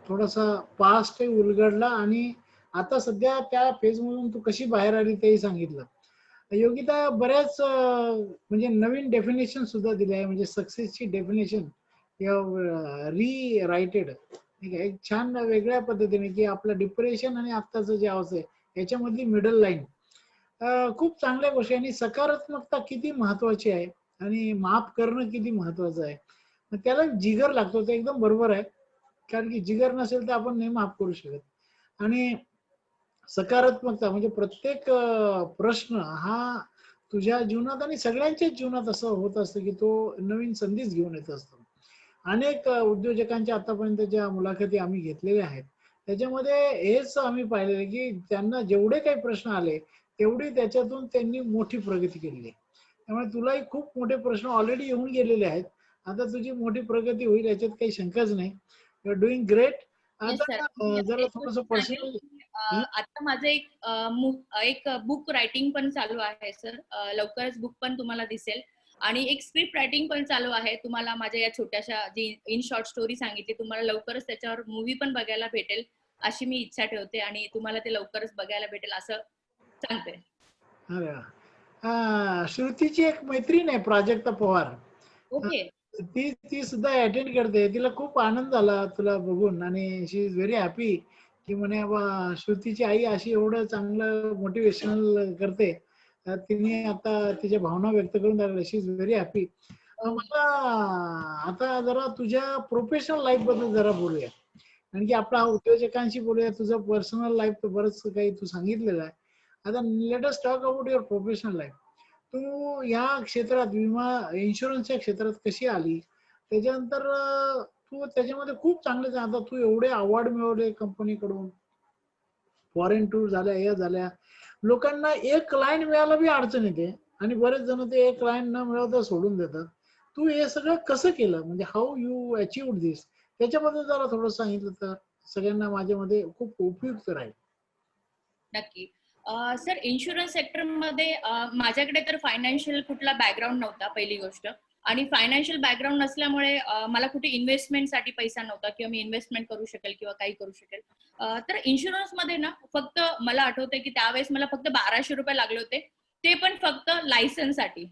थोडासा पास्ट उलगडला आणि आता सध्या त्या फेज मधून तू कशी बाहेर आली तेही सांगितलं. योगिता बऱ्याच म्हणजे नवीन डेफिनेशन सुद्धा दिले आहे, म्हणजे सक्सेसची डेफिनेशन री रायटेड. ठीक आहे, एक छान वेगळ्या पद्धतीने की आपलं डिप्रेशन आणि आत्ताचं जे अवस्था आहे याच्यामधली मिडल लाईन खूप चांगल्या गोष्टी. आणि सकारात्मकता किती महत्वाची आहे आणि माफ करणं किती महत्वाचं आहे. मग त्याला जिगर लागतो, ते एकदम बरोबर आहे. कारण की जिगर नसेल तर आपण नाही माफ करू शकत. आणि सकारात्मकता म्हणजे प्रत्येक प्रश्न हा तुझ्या जीवनात आणि सगळ्यांच्याच जीवनात असं होत असतं की तो नवीन संधीच घेऊन येत असतो. अनेक उद्योजकांच्या आतापर्यंतच्या मुलाखती आम्ही घेतलेल्या आहेत. त्याच्यामध्ये हेच आम्ही पाहिलेलं की त्यांना जेवढे काही प्रश्न आले, तेवढी त्याच्यातून त्यांनी मोठी प्रगती केलेली आहे. त्यामुळे तुलाही खूप मोठे प्रश्न ऑलरेडी येऊन गेलेले आहेत. आता तुझी मोठी प्रगती होईल याच्यात काही शंकाच नाही. You are doing great. Yes sir. आता मी जरा एक गोष्ट थोडंसं सांगेल पर्सनल. की आता माझं एक बुक रायटिंग पण चालू आहे सर. लवकरच बुक पण तुम्हाला दिसेल आणि एक स्क्रिप्ट रायटिंग पण चालू आहे. तुम्हाला माझ्या या छोट्याशा जी इन शॉर्ट स्टोरी सांगितली, तुम्हाला लवकरच त्याच्यावर मूव्ही पण बघायला भेटेल अशी मी इच्छा ठेवते आणि तुम्हाला ते लवकरच बघायला भेटेल असं सांगते. अरे वा. श्रुतीची एक मैत्रीण आहे प्राजक्ता पवार. अ, ओके. ती ती सुद्धा अटेंड करते. तिला खूप आनंद झाला तुला बघून आणि शी इज व्हेरी हॅपी की म्हणे श्रुतीची आई अशी एवढं चांगलं मोटिवेशनल करते. तिने आता तिच्या भावना व्यक्त करून दाखवल्या. शी इज व्हेरी हॅपी. मला आता जरा तुझ्या प्रोफेशनल लाईफ बद्दल जरा बोलूया. कारण की आपला हा उद्योजकांशी बोलूया. तुझं पर्सनल लाईफ तर बरंच काही तू सांगितलेलं आहे. आता let us talk about your professional life. तू या क्षेत्रात विमा इन्शुरन्सच्या क्षेत्रात कशी आली? त्याच्यानंतर तू त्याच्यामध्ये खूप चांगले आता तू एवढे अवॉर्ड मिळवले कंपनीकडून, फॉरेन टूर झाल्या, या झाल्या. लोकांना एक क्लायंट मिळायला बी अडचण येते आणि बरेच जण ते एक क्लायंट न मिळवता सोडून देतात. तू हे सगळं कसं केलं? म्हणजे हाऊ यू अचीव्ड दिस? त्याच्याबद्दल जरा थोडं सांगितलं तर सगळ्यांना माझ्यामध्ये खूप उपयुक्त राहील. नक्की. सर इन्शुरन्स सेक्टरमध्ये माझ्याकडे तर फायनान्शियल कुठला बॅकग्राऊंड नव्हता पहिली गोष्ट आणि फायनान्शियल बॅकग्राऊंड नसल्यामुळे मला कुठे इन्व्हेस्टमेंटसाठी पैसा नव्हता किंवा मी इन्व्हेस्टमेंट करू शकेल किंवा काही करू शकेल. तर इन्शुरन्समध्ये ना फक्त मला आठवतंय की त्यावेळेस मला फक्त 1200 रुपये लागले होते. ते पण फक्त लायसन्ससाठी.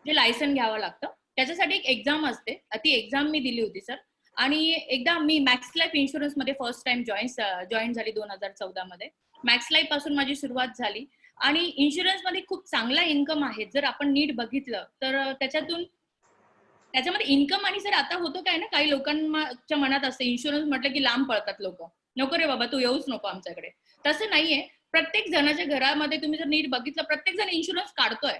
जे लायसन घ्यावं लागतं. त्याच्यासाठी एक एक्झाम असते. ती एक्झाम मी दिली होती सर. आणि एकदा मी मॅक्स लाईफ इन्शुरन्समध्ये फर्स्ट टाइम जॉईन झाली 2014 मध्ये. मॅक्स लाईफ पासून माझी सुरुवात झाली आणि इन्शुरन्स मध्ये खूप चांगला इन्कम आहे. जर आपण नीट बघितलं तर त्याच्यामध्ये इन्कम आणि सर आता होतं काय ना, काही लोकांच्या मनात असतं इन्शुरन्स म्हटलं की लांब पळतात लोक. नको रे बाबा, तू येऊच नको आमच्याकडे. तसं नाहीये. प्रत्येक जणाच्या घरामध्ये तुम्ही जर नीट बघितलं, प्रत्येक जण इन्शुरन्स काढतोय.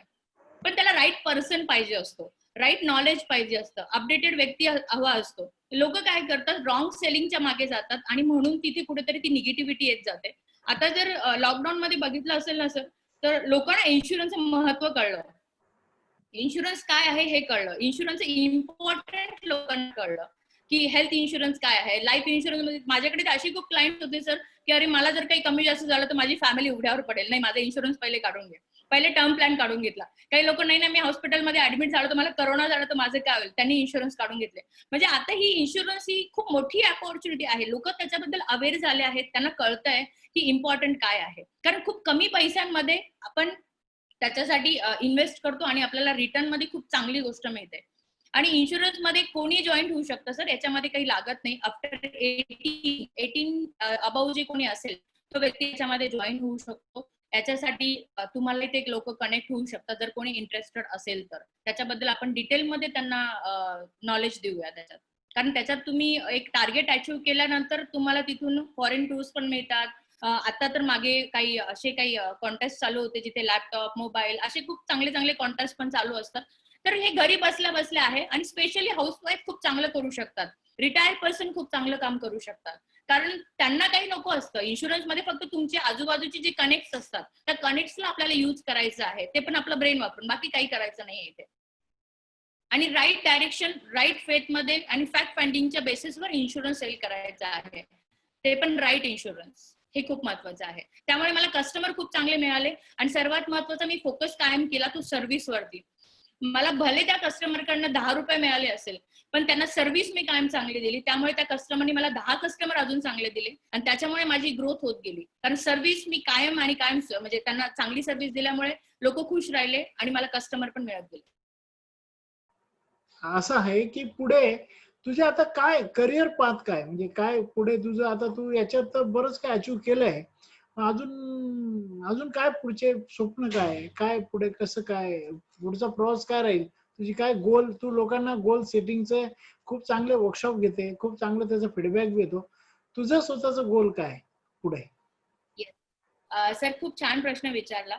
पण त्याला राईट पर्सन पाहिजे असतो, राईट नॉलेज पाहिजे असतं, अपडेटेड व्यक्ती हवा असतो. लोक काय करतात, रॉंग सेलिंगच्या मागे जातात आणि म्हणून तिथे कुठेतरी ती निगेटिव्हिटी येत जाते. आता जर लॉकडाऊन मध्ये बघितलं असेल ना सर, तर लोकांना इन्शुरन्सचं महत्व कळलं. इन्शुरन्स काय आहे हे कळलं. इन्शुरन्स इम्पॉर्टंट लोकांना कळलं की हेल्थ इन्शुरन्स काय आहे. लाईफ इन्शुरन्स मध्ये माझ्याकडे तर अशी खूप क्लायंट होते सर की अरे मला जर काही कमी जास्त झालं तर माझी फॅमिली उघड्यावर पडेल. नाही, माझा इन्शुरन्स पहिले काढून घे. पहिले टर्म प्लॅन काढून घेतला. काही लोक नाही ना, मी हॉस्पिटलमध्ये ऍडमिट झालो तर मला करोना झाला तर माझं काय होईल, त्यांनी इन्शुरन्स काढून घेतले. म्हणजे आता ही इन्शुरन्स ही खूप मोठी अपॉर्च्युनिटी आहे. लोक त्याच्याबद्दल अवेअर झाले आहेत. त्यांना कळतंय की इम्पॉर्टंट काय आहे. कारण खूप कमी पैशांमध्ये आपण त्याच्यासाठी इन्व्हेस्ट करतो आणि आपल्याला रिटर्न मध्ये खूप चांगली गोष्ट मिळते. आणि इन्शुरन्स मध्ये कोणी जॉईन होऊ शकतं सर, याच्यामध्ये काही लागत नाही. आफ्टर 18 अबाव जे कोणी असेल तो व्यक्ती याच्यामध्ये जॉईन होऊ शकतो. याच्यासाठी तुम्हाला ते लोक कनेक्ट होऊ शकतात जर कोणी इंटरेस्टेड असेल तर. त्याच्याबद्दल आपण डिटेलमध्ये त्यांना नॉलेज देऊया त्याच्यात. कारण त्याच्यात तुम्ही एक टार्गेट अचीव्ह केल्यानंतर तुम्हाला तिथून फॉरेन टूर्स पण मिळतात. आता तर मागे काही कॉन्टेस्ट चालू होते जिथे लॅपटॉप, मोबाईल असे खूप चांगले चांगले कॉन्टेस्ट पण चालू असतात. तर हे घरी बसल्या बसल्या आहे आणि स्पेशली हाऊसवाईफ खूप चांगलं करू शकतात. रिटायर्ड पर्सन खूप चांगलं काम करू शकतात. कारण त्यांना काही नको असतं. इन्शुरन्स मध्ये फक्त तुमचे आजूबाजूचे जे कनेक्ट असतात त्या कनेक्ट्सला आपल्याला यूज करायचं आहे. ते पण आपलं ब्रेन वापरून, बाकी काही करायचं नाही इथे. आणि राईट डायरेक्शन, राईट फेथ मध्ये आणि फॅक्ट फाइंडिंगच्या बेसिसवर इन्शुरन्स सेल करायचा आहे. ते पण राईट इन्शुरन्स. हे खूप महत्वाचं आहे. त्यामुळे मला कस्टमर खूप चांगले मिळाले आणि सर्वात महत्वाचा मी फोकस कायम केला तो सर्व्हिस वरती. मला भले त्या कस्टमरकडनं 10 रुपये मिळाले असेल, पण त्यांना सर्व्हिस मी कायम चांगली दिली. त्यामुळे त्या कस्टमरने मला 10 कस्टमर अजून चांगले दिले आणि त्याच्यामुळे माझी ग्रोथ होत गेली. कारण सर्व्हिस मी कायम आणि कायम म्हणजे त्यांना चांगली सर्व्हिस दिल्यामुळे लोक खुश राहिले आणि मला कस्टमर पण मिळत गेले. असं आहे की पुढे तुझे आता काय करिअर पाथ काय, म्हणजे काय पुढे तुझं? आता तू याच्यात तर बरंच काय अचीव्ह केलंय. अजून अजून काय पुढचे स्वप्न काय, काय पुढे कसं काय पुढचा प्रवास काय राहील? तुझी काय गोल? तू लोकांना गोल सेटिंगचे खूप चांगले वर्कशॉप घेते, खूप चांगलं त्याचा फीडबॅक घेतो. तुझं स्वतःचा गोल काय पुढे? सर खूप छान प्रश्न विचारला.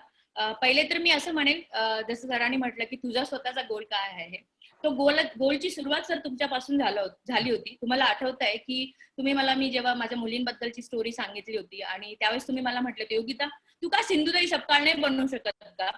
पहिले तर मी असं म्हणेन, जसं सरांनी म्हटलं की तुझा स्वतःचा गोल काय आहे. तो गोलची सुरुवात सर तुमच्यापासून झाली होती. तुम्हाला आठवत आहे की मी जेव्हा माझ्या मुलींबद्दलची स्टोरी सांगितली होती आणि त्यावेळेस तुम्ही मला म्हटले होते, योगिता तू का सिंधुताई सपकाळ नाही बनवू शकत का,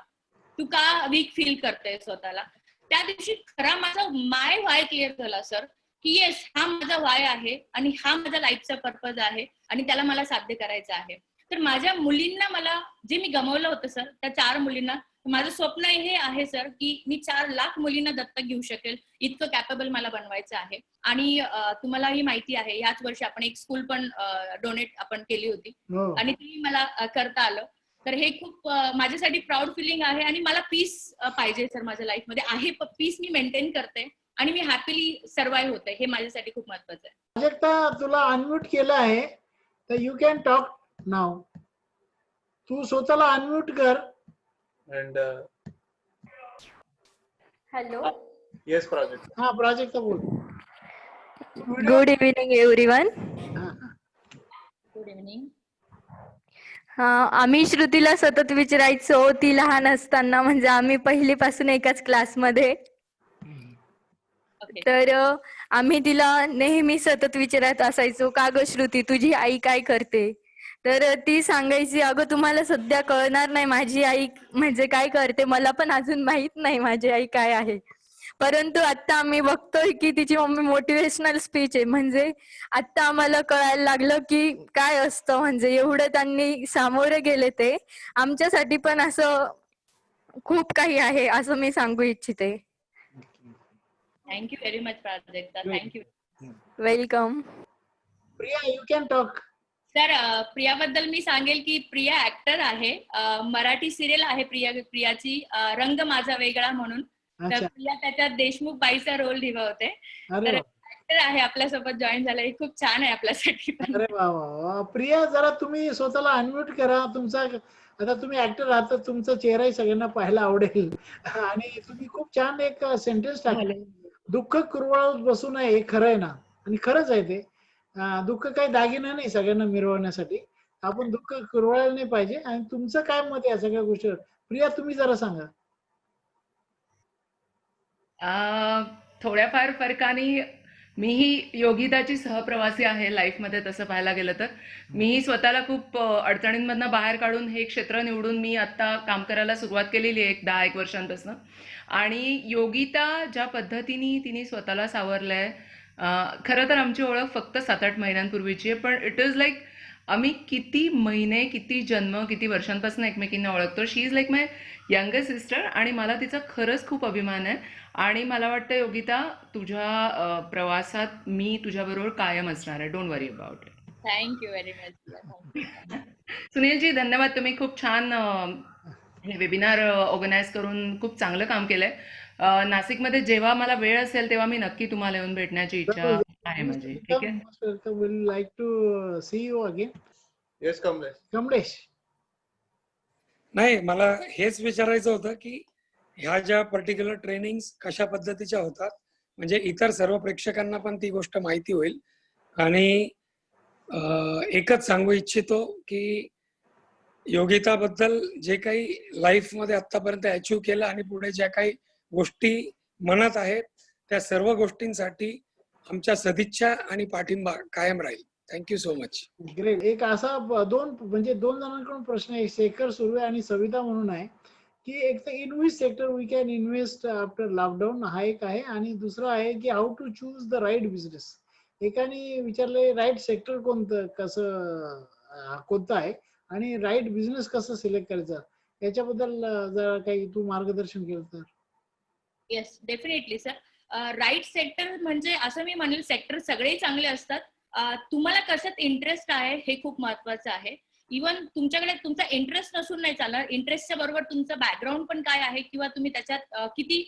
तू का वीक फील करते स्वतःला. त्या दिवशी खरा माझा माय वाय क्लिअर झाला सर, की येस हा माझा वाय आहे आणि हा माझा लाईफचा पर्पज आहे आणि त्याला मला साध्य करायचं आहे. तर माझ्या मुलींना मला जे मी गमावलं होतं सर, त्या 4 मुलींना माझं स्वप्न हे आहे सर, की मी 4 लाख मुलींना दत्तक घेऊ शकेल इतकं कॅपेबल मला बनवायचं आहे. आणि तुम्हालाही माहिती आहे याच वर्षी आपण एक स्कूल पण डोनेट आपण केली होती हो. आणि ती मला करता आलं. तर हे खूप माझ्यासाठी प्राऊड फिलिंग आहे आणि मला पीस पाहिजे सर माझ्या लाईफमध्ये आहे. पीस मी मेंटेन करते आणि मी हॅपीली सर्व्हाइव्ह होते. हे माझ्यासाठी खूप महत्वाचं आहे. प्राजक्ता तुला अनम्यूट केलं आहे, तर यू कॅन टॉक नाव. तू स्वतःला अनम्यूट कर. And Hello. yes, Project. हा प्राजक्ता बोल. Good evening, everyone. हा, हा. Good evening. आम्ही श्रुतीला सतत विचारायचो ती लहान असताना, म्हणजे आम्ही पहिलीपासून एकाच क्लासमध्ये. ओके. तर आम्ही तिला नेहमी सतत विचारत असायचो, का ग श्रुती तुझी आई काय करते. तर ती सांगायची, अगं तुम्हाला सध्या कळणार नाही माझी आई म्हणजे काय करते, मला पण अजून माहित नाही माझी आई काय आहे. परंतु आता आम्ही बघतोय की तिची मम्मी मोटिवेशनल स्पीच आहे. म्हणजे आता आम्हाला कळायला लागलं की काय असतं, म्हणजे एवढं त्यांनी सामोरे गेले ते आमच्यासाठी पण असं खूप काही आहे असं मी सांगू इच्छिते. Thank you very much Prajakta. Thank you. Welcome. Priya you can talk. Sir प्रियाबद्दल मी सांगेल की प्रिया ऍक्टर आहे. मराठी सिरियल आहे प्रियाची रंग माझा वेगळा म्हणून. तर अच्छा. प्रिया त्याच्यात देशमुख बाईचा रोल निभावते. अरे तर वा. ऍक्टर आहे आपल्यासोबत जॉईन झालं, हे खूप छान आहे आपल्यासाठी पण. अरे वा वा वा. प्रिया जरा तुम्ही स्वतःला अनम्यूट करा. तुमचा आता तुम्ही ऍक्टर आहात तर तुमचा चेहराही सगळ्यांना पाहायला आवडेल. आणि तुम्ही खूप छान एक सेंटेन्स टाकले, दुःख कुरवाळत बसू नये. हे खरं आहे ना, आणि खरंच आहे ते. दुःख काही दागिना नाही सगळ्यांना मिरवण्यासाठी. आपण दुःख कुरवाळायला नाही पाहिजे. आणि तुमचं काय मत आहे या सगळ्या गोष्टीवर, प्रिया तुम्ही जरा सांगा. थोड्याफार फरकाने मीही योगिताची सहप्रवासी आहे लाईफमध्ये. तसं पाहायला गेलं तर मीही स्वतःला खूप अडचणींमधनं बाहेर काढून हे क्षेत्र निवडून मी आता काम करायला सुरुवात केलेली आहे 10-1 वर्षांपासून. आणि योगिता ज्या पद्धतीने तिने स्वतःला सावरलंय, खरं तर आमची ओळख फक्त 7-8 महिन्यांपूर्वीची आहे, पण इट इज लाईक आम्ही किती महिने, किती जन्म, किती वर्षांपासून एकमेकींना ओळखतो. She is like my younger sister आणि मला तिचा खरंच खूप अभिमान आहे. आणि मला वाटतं योगिता तुझ्या प्रवासात मी तुझ्याबरोबर कायम असणार आहे. Don't worry about it. Thank you very much. Sunilji धन्यवाद. तुम्ही खूप छान हे वेबिनार ऑर्गनाईज करून खूप चांगलं काम केलंय. नाशिकमध्ये जेव्हा मला वेळ असेल तेव्हा मी नक्की तुम्हाला येऊन भेटण्याची इच्छा आहे माझी. ठीक आहे. Will like to see you again. Yes, Kamlesh. Kamlesh. नाही, मला हेच विचारायचं होतं की ह्या ज्या पर्टिक्युलर ट्रेनिंग्स कशा पद्धतीच्या होतात, म्हणजे इतर सर्व प्रेक्षकांना पण ती गोष्ट माहिती होईल. आणि एकच सांगू इच्छितो की योगिताबद्दल जे काही लाईफमध्ये आतापर्यंत अचीव्ह केलं आणि पुढे ज्या काही गोष्टी मनात आहेत त्या सर्व गोष्टींसाठी आमच्या सदिच्छा आणि पाठिंबा कायम राहील. Thank you so much. ग्रेट. एक असा दोन जणांकडून प्रश्न आहे. शेखर सुर्वे आणि सविता म्हणून आहे की एक तर in which sector we can invest after lockdown, हा एक आहे. आणि दुसरा आहे की how to choose the right business. एकाने विचारले राईट सेक्टर कोणतं, कोणतं आहे आणि राईट बिझनेस कसं सिलेक्ट करायचं, याच्याबद्दल जरा काही तू मार्गदर्शन केलं तर. Yes definitely sir. Right sector म्हणजे असं मी म्हणेल, सेक्टर सगळे चांगले असतात. तुम्हाला कशात इंटरेस्ट आहे हे खूप महत्वाचं आहे. इव्हन तुमच्याकडे तुमचा इंटरेस्ट नसून नाही चालणार, इंटरेस्टच्या बरोबर तुमचं बॅकग्राऊंड पण काय आहे किंवा तुम्ही त्याच्यात किती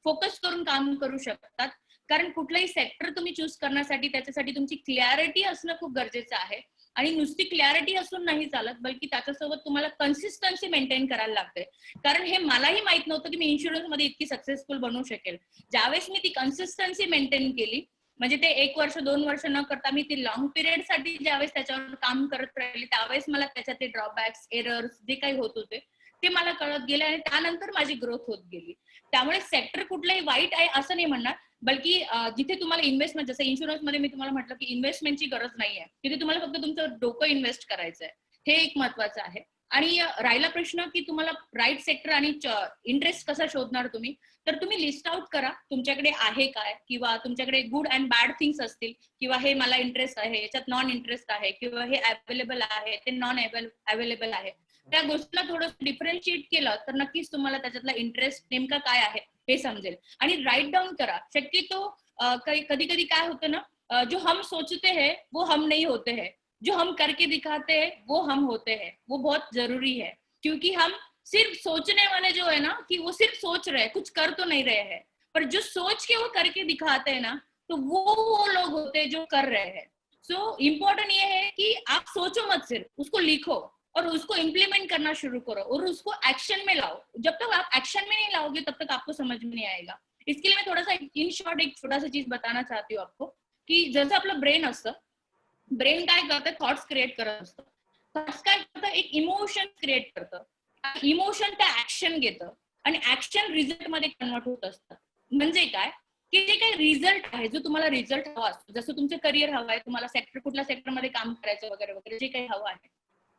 फोकस करून काम करू शकतात. कारण कुठलंही सेक्टर तुम्ही चूज करण्यासाठी त्याच्यासाठी तुमची क्लॅरिटी असणं खूप गरजेचं आहे. आणि नुसती क्लॅरिटी असून नाही चालत, बल्कि त्याच्यासोबत तुम्हाला कन्सिस्टन्सी मेंटेन करायला लागते. कारण हे मलाही माहित नव्हतं की मी इन्शुरन्स मध्ये इतकी सक्सेसफुल बनवू शकेल. ज्यावेळेस मी ती कन्सिस्टन्सी मेंटेन केली, म्हणजे ते 1 वर्ष 2 वर्ष न करता मी ती लॉंग पिरियड साठी ज्यावेळेस त्याच्यावर काम करत राहिली, त्यावेळेस मला त्याच्यातले ड्रॉबॅक्स, एरर्स जे काही होत होते ते मला कळत गेले आणि त्यानंतर माझी ग्रोथ होत गेली. त्यामुळे सेक्टर कुठलंही वाईट आहे असं नाही म्हणणार, बल्कि जिथे तुम्हाला इन्व्हेस्टमेंट, जसं इन्शुरन्स मध्ये मी तुम्हाला म्हटलं की इन्व्हेस्टमेंटची गरज नाहीये, तिथे तुम्हाला फक्त तुमचं डोकं इन्व्हेस्ट करायचं आहे, हे एक महत्वाचं आहे. आणि राहिला प्रश्न की तुम्हाला राईट सेक्टर आणि इंटरेस्ट कसा शोधणार तुम्ही, तर तुम्ही लिस्ट आउट करा तुमच्याकडे आहे काय, किंवा तुमच्याकडे गुड अँड बॅड थिंग्स असतील, किंवा हे मला इंटरेस्ट आहे, याच्यात नॉन इंटरेस्ट आहे, किंवा हे अवेलेबल आहे, ते नॉन अवेलेबल आहे. त्या गोष्टीला थोडं डिफरन्शिएट केलं तर नक्कीच तुम्हाला त्याच्यातला इंटरेस्ट नेमका काय आहे हे समजेल. आणि राईट डाऊन करा. शक्यतो कधी कधी काय होतं ना, जो हम सोचते हैं वो हम नहीं होते हैं, जो हम करके दिखाते हैं वो हम होते हैं. वो बहुत जरूरी है, क्योंकि हम सिर्फ सोचने वाले जो है ना, कि वो सिर्फ सोच रहे हैं, कुछ कर तो नहीं रहे हैं, पर जो सोच के वो करके दिखाते हैं ना, तो वो लोग होते हैं जो कर रहे हैं. सो इम्पोर्टेंट ये है कि आप सोचो मत, सिर्फ उसको लिखो और उसको इम्प्लीमेंट करना शुरू करो और उसको एक्शन में लाओ. जब तक आप एक्शन में नहीं लाओगे तब तक आपको समझ में नहीं आएगा. इसके लिए मैं थोड़ा सा इन शॉर्ट एक छोटा सा चीज बताना चाहती हूँ आपको, की जसं आपलं ब्रेन असतं, ब्रेन काय करतं, थॉट्स क्रिएट करत असतं. थॉट्स काय करतं, एक इमोशन क्रिएट करतं, इमोशन त्या ऍक्शन घेतं आणि ऍक्शन रिझल्ट मध्ये कन्वर्ट होत असतं. म्हणजे काय, की जे काही रिझल्ट आहे, जो तुम्हाला रिझल्ट हवा असतो, जसं तुमचं करिअर हवं आहे, तुम्हाला सेक्टर कुठल्या सेक्टरमध्ये काम करायचं वगैरे वगैरे, जे काही हवं आहे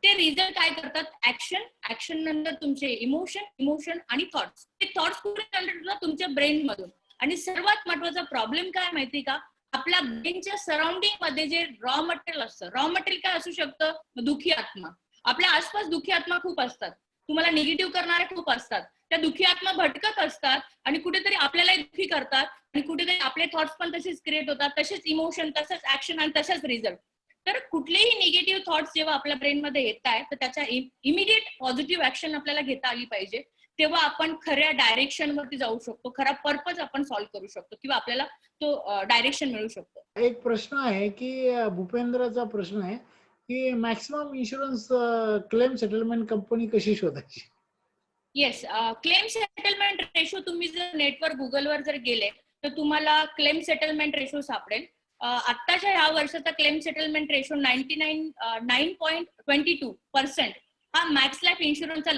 ते रिझल्ट काय करतात, ऍक्शन, ऍक्शन नंतर तुमचे इमोशन, इमोशन आणि थॉट्स. ते थॉट्स कुठे जनरेट तुमच्या ब्रेन मधून. आणि सर्वात महत्वाचा प्रॉब्लेम काय माहिती का, आपल्या ब्रेनच्या सराउंडिंग मध्ये जे रॉ मटेरियल असतं, रॉ मटेरियल काय असू शकतं, दुःखी आत्मा. आपल्या आसपास दुःखी आत्मा खूप असतात, तुम्हाला निगेटिव्ह करणारे खूप असतात. त्या दुःखी आत्मा भटकत असतात आणि कुठेतरी आपल्यालाही दुःखी करतात आणि कुठेतरी आपले थॉट्स पण तसेच क्रिएट होतात, तसेच इमोशन, तसंच ऍक्शन आणि तसंच रिझल्ट. तर कुठलेही निगेटिव्ह थॉट्स जेव्हा आपल्या ब्रेन मध्ये येत आहेत, तर त्याच्या इमिडिएट पॉझिटिव्ह ऍक्शन आपल्याला घेता आली पाहिजे. तेव्हा आपण खऱ्या डायरेक्शन वरती जाऊ शकतो, खरा पर्पज आपण सॉल्व्ह करू शकतो, किंवा आपल्याला तो डायरेक्शन मिळू शकतो. एक प्रश्न आहे की भूपेंद्रचा प्रश्न आहे की maximum insurance claim settlement company कशी शोधायची? येस, क्लेम सेटलमेंट रेशो तुम्ही जर नेटवर गुगलवर जर गेले तर तुम्हाला क्लेम सेटलमेंट रेशो सापडेल. आत्ताच्या ह्या वर्षाचा क्लेम सेटलमेंट रेशो 9.22% हा मॅक्स लाईफ इन्शुरन्सचा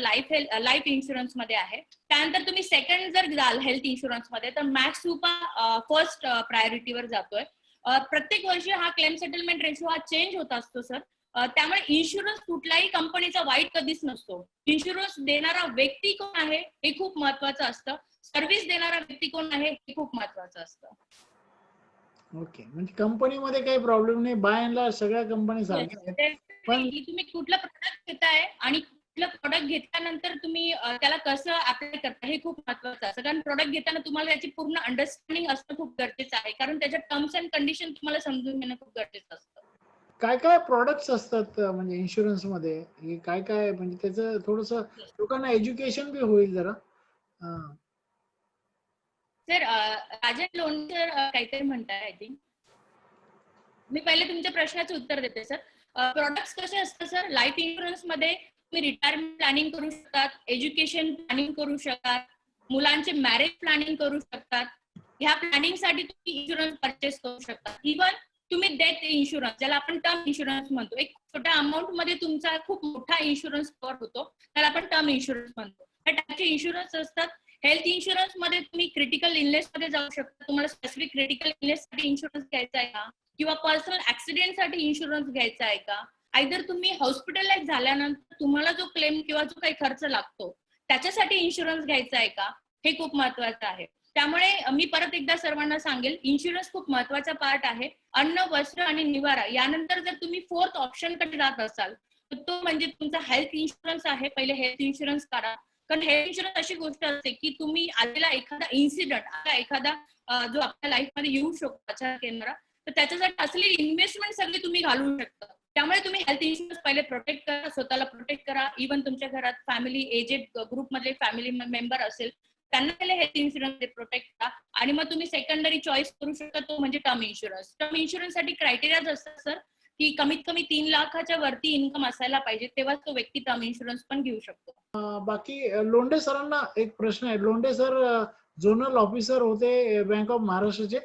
लाईफ इन्शुरन्स मध्ये आहे. त्यानंतर तुम्ही सेकंड जर जाल हेल्थ इन्शुरन्स मध्ये तर मॅक्स सुपा फर्स्ट प्रायोरिटीवर जातोय. प्रत्येक वर्षी हा क्लेम सेटलमेंट रेशो हा चेंज होत असतो सर. त्यामुळे इन्शुरन्स कुठल्याही कंपनीचा वाईट कधीच नसतो. इन्शुरन्स देणारा व्यक्ती कोण आहे हे खूप महत्वाचं असतं, सर्व्हिस देणारा व्यक्ती कोण आहे हे खूप महत्वाचं असतं. ओके, म्हणजे कंपनीमध्ये काही प्रॉब्लेम नाही, बाय अँड लार्ज सगळ्या कंपनी सारख्या आहेत. पण तुम्ही कुठलं प्रोडक्ट घेताय आणि कुठलं प्रोडक्ट घेतल्यानंतर तुम्ही त्याला कसं अप्लाय करता हे खूप महत्वाचं असतं. कारण प्रोडक्ट घेताना तुम्हाला याची पूर्ण अंडरस्टँडिंग असणं खूप गरजेचं आहे, कारण त्याच्या टर्म्स अँड कंडिशन तुम्हाला समजून घेणं खूप गरजेचं असतं. काय काय प्रोडक्ट्स असतात म्हणजे इन्शुरन्स मध्ये, हे काय काय, म्हणजे त्याचं थोडस लोकांना एज्युकेशन बी होईल जरा. सर, राजन लोणचे सर काहीतरी म्हणताय, आय थिंक. मी पहिले तुमच्या प्रश्नाचं उत्तर देते सर. प्रोडक्ट्स कसे असतात सर, लाईफ इन्शुरन्स मध्ये तुम्ही रिटायरमेंट प्लॅनिंग करू शकतात, एज्युकेशन प्लॅनिंग करू शकतात, मुलांचे मॅरेज प्लॅनिंग करू शकतात. ह्या प्लॅनिंग साठी तुम्ही इन्शुरन्स परचेस करू शकता. इव्हन तुम्ही डेथ इन्शुरन्स, ज्याला आपण टर्म इन्शुरन्स म्हणतो, एक छोट्या अमाऊंट मध्ये तुमचा खूप मोठा इन्शुरन्स कव्हर होतो, त्याला आपण टर्म इन्शुरन्स म्हणतो. त्या टाईपचे इन्शुरन्स असतात. हेल्थ इन्शुरन्स मध्ये तुम्ही क्रिटिकल इलनेस मध्ये जाऊ शकता, तुम्हाला स्पेसिफिक क्रिटिकल इलनेस साठी इन्शुरन्स घ्यायचा आहे का, किंवा पर्सनल ऍक्सिडेंट साठी इन्शुरन्स घ्यायचा आहे का, आयदर तुम्ही हॉस्पिटलाइज झाल्यानंतर तुम्हाला जो क्लेम किंवा जो काही खर्च लागतो त्याच्यासाठी इन्शुरन्स घ्यायचा आहे का, हे खूप महत्वाचं आहे. त्यामुळे मी परत एकदा सर्वांना सांगेल, इन्शुरन्स खूप महत्वाचा पार्ट आहे. अन्न, वस्त्र आणि निवारा यानंतर जर तुम्ही फोर्थ ऑप्शन कडे जात असाल तर तो म्हणजे तुमचा हेल्थ इन्शुरन्स आहे. पहिले हेल्थ इन्शुरन्स करा, कारण हेल्थ इन्शुरन्स अशी गोष्ट असते की तुम्ही आलेला एखादा इन्सिडेंट, एखादा जो आपल्या लाईफ मध्ये येऊ शकतो अचानक येणारा, तर त्याच्यासाठी असलेली इन्व्हेस्टमेंट सगळी तुम्ही घालवू शकता. त्यामुळे तुम्ही हेल्थ इन्शुरन्स पहिले प्रोटेक्ट करा, स्वतःला प्रोटेक्ट करा. इव्हन तुमच्या घरात फॅमिली एजेड ग्रुप मधले फॅमिली मेंबर असेल त्यांना पहिले हेल्थ इन्शुरन्स प्रोटेक्ट करा, आणि मग तुम्ही सेकंडरी चॉईस करू शकता तो म्हणजे टर्म इन्शुरन्स. टर्म इन्शुरन्स साठी क्रायटेरियाज असतात सर, की कमीत कमी 3 लाखाच्या वरती इन्कम असायला पाहिजे, तेव्हा तो व्यक्ती टर्म इन्शुरन्स पण घेऊ शकतो. बाकी लोंढे सरांना एक प्रश्न आहे. लोंढे सर झोनल ऑफिसर होते बँक ऑफ महाराष्ट्राचे.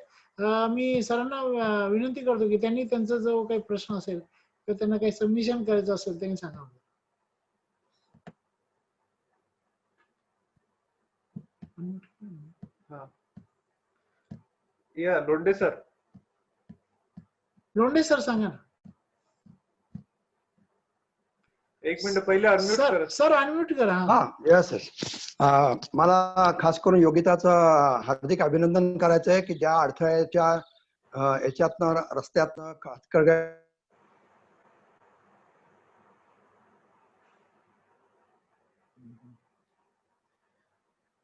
मी सरांना विनंती करतो की त्यांनी त्यांचा जो काही प्रश्न असेल तर त्यांना काही सबमिशन करायचं असेल त्यांनी सांगावं. या लोंढे सर. लोंढे सर सांगा ना. एक मिनिट पहिले अनम्यूट सर करा. सर अनम्यूट करा. हा यस मला खास करून योगिताचं हार्दिक अभिनंदन करायचं आहे की ज्या अडथळ्याच्या याच्यातनं रस्त्यातनं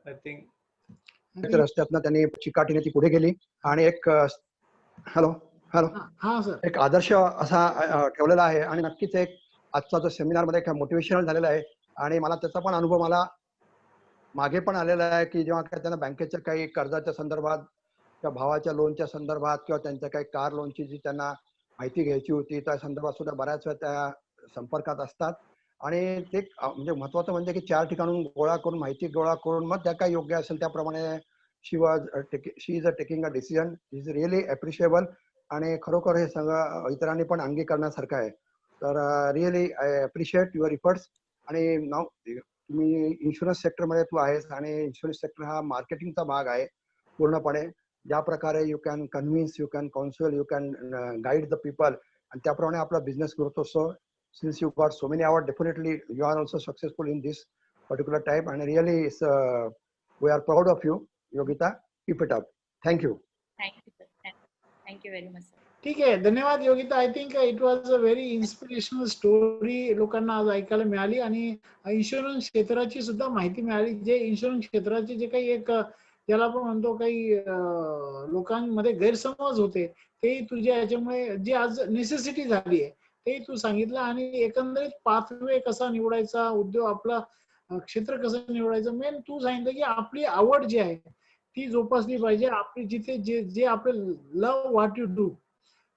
आय थिंक रस्त्यातनं त्यांनी चिकाटीने ती पुढे गेली आणि एक हॅलो हॅलो हा सर. एक आदर्श असा ठेवलेला आहे आणि नक्कीच एक आजचा जो सेमिनार मध्ये मोटिवेशनल झालेला आहे आणि मला त्याचा पण अनुभव मला मागे पण आलेला आहे की जेव्हा काय त्यांना बँकेच्या काही कर्जाच्या संदर्भात किंवा भावाच्या लोनच्या संदर्भात किंवा त्यांच्या काही कार लोनची जी त्यांना माहिती घ्यायची होती त्या संदर्भात सुद्धा बऱ्याच वेळा त्या संपर्कात असतात आणि ते म्हणजे महत्वाचं म्हणजे की 4 ठिकाणून गोळा करून माहिती गोळा करून मग त्या काय योग्य असेल त्याप्रमाणे she is taking a decision is really appreciable आणि खरोखर हे सगळं इतरांनी पण अंगीकारण्यासारखं आहे. तर really I appreciate your efforts. आणि नाव तुम्ही इन्शुरन्स सेक्टरमध्ये तू आहेस आणि इन्शुरन्स सेक्टर हा मार्केटिंगचा भाग आहे पूर्णपणे. ज्या प्रकारे you can convince, you can council, you can guide the people आणि त्याप्रमाणे आपला बिझनेस ग्रोथ असतो. Since you got so many awards, definitely you are also successful in this particular type, and really, we are proud of you, Yogita. Keep it up. Thank you. Thank you sir. Thank you very much sir. ठीक आहे, धन्यवाद Yogita. I think it was a very inspirational story लोकांना आज ऐकायला मिळाली आणि insurance क्षेत्राची सुद्धा माहिती मिळाली. जे इन्शुरन्स क्षेत्राचे जे काही एक ज्याला आपण म्हणतो काही लोकांमध्ये गैरसमज होते ते तुझ्या याच्यामुळे जी आज नेसेसिटी झाली आहे ते तू सांगितलं आणि एकंदरीत पाथवे कसा निवडायचा, उद्योग आपला क्षेत्र कसं निवडायचं, मेन तू सांगितलं की आपली आवड जी आहे ती जोपासली पाहिजे. आपली जिथे जे जे आपले लव व्हॉट यू डू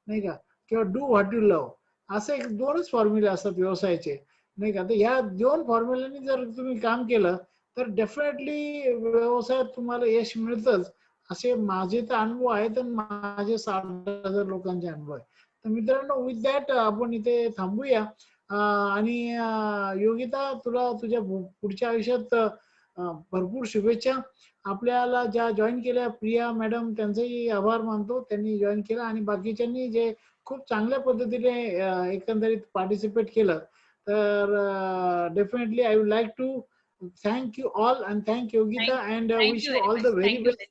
नाही का, किंवा डू व्हॉट यू लव, असे 2च फॉर्म्युले असतात व्यवसायाचे नाही का. तर ह्या 2 फॉर्म्युलांनी जर तुम्ही काम केलं तर डेफिनेटली व्यवसायात तुम्हाला यश मिळतंच. असे माझे तर अनुभव आहेत आणि माझे 60,000 लोकांचे अनुभव आहे. तर मित्रांनो, विथ दॅट आपण इथे थांबूया आणि योगिता तुला तुझ्या पुढच्या आयुष्यात भरपूर शुभेच्छा. आपल्याला ज्या जॉईन केल्या प्रिया मॅडम त्यांचाही आभार मानतो, त्यांनी जॉईन केलं आणि बाकीच्यांनी जे खूप चांगल्या पद्धतीने एकंदरीत पार्टिसिपेट केलं. तर definitely I would like to thank you all and thank Yogita and wish you all the very best.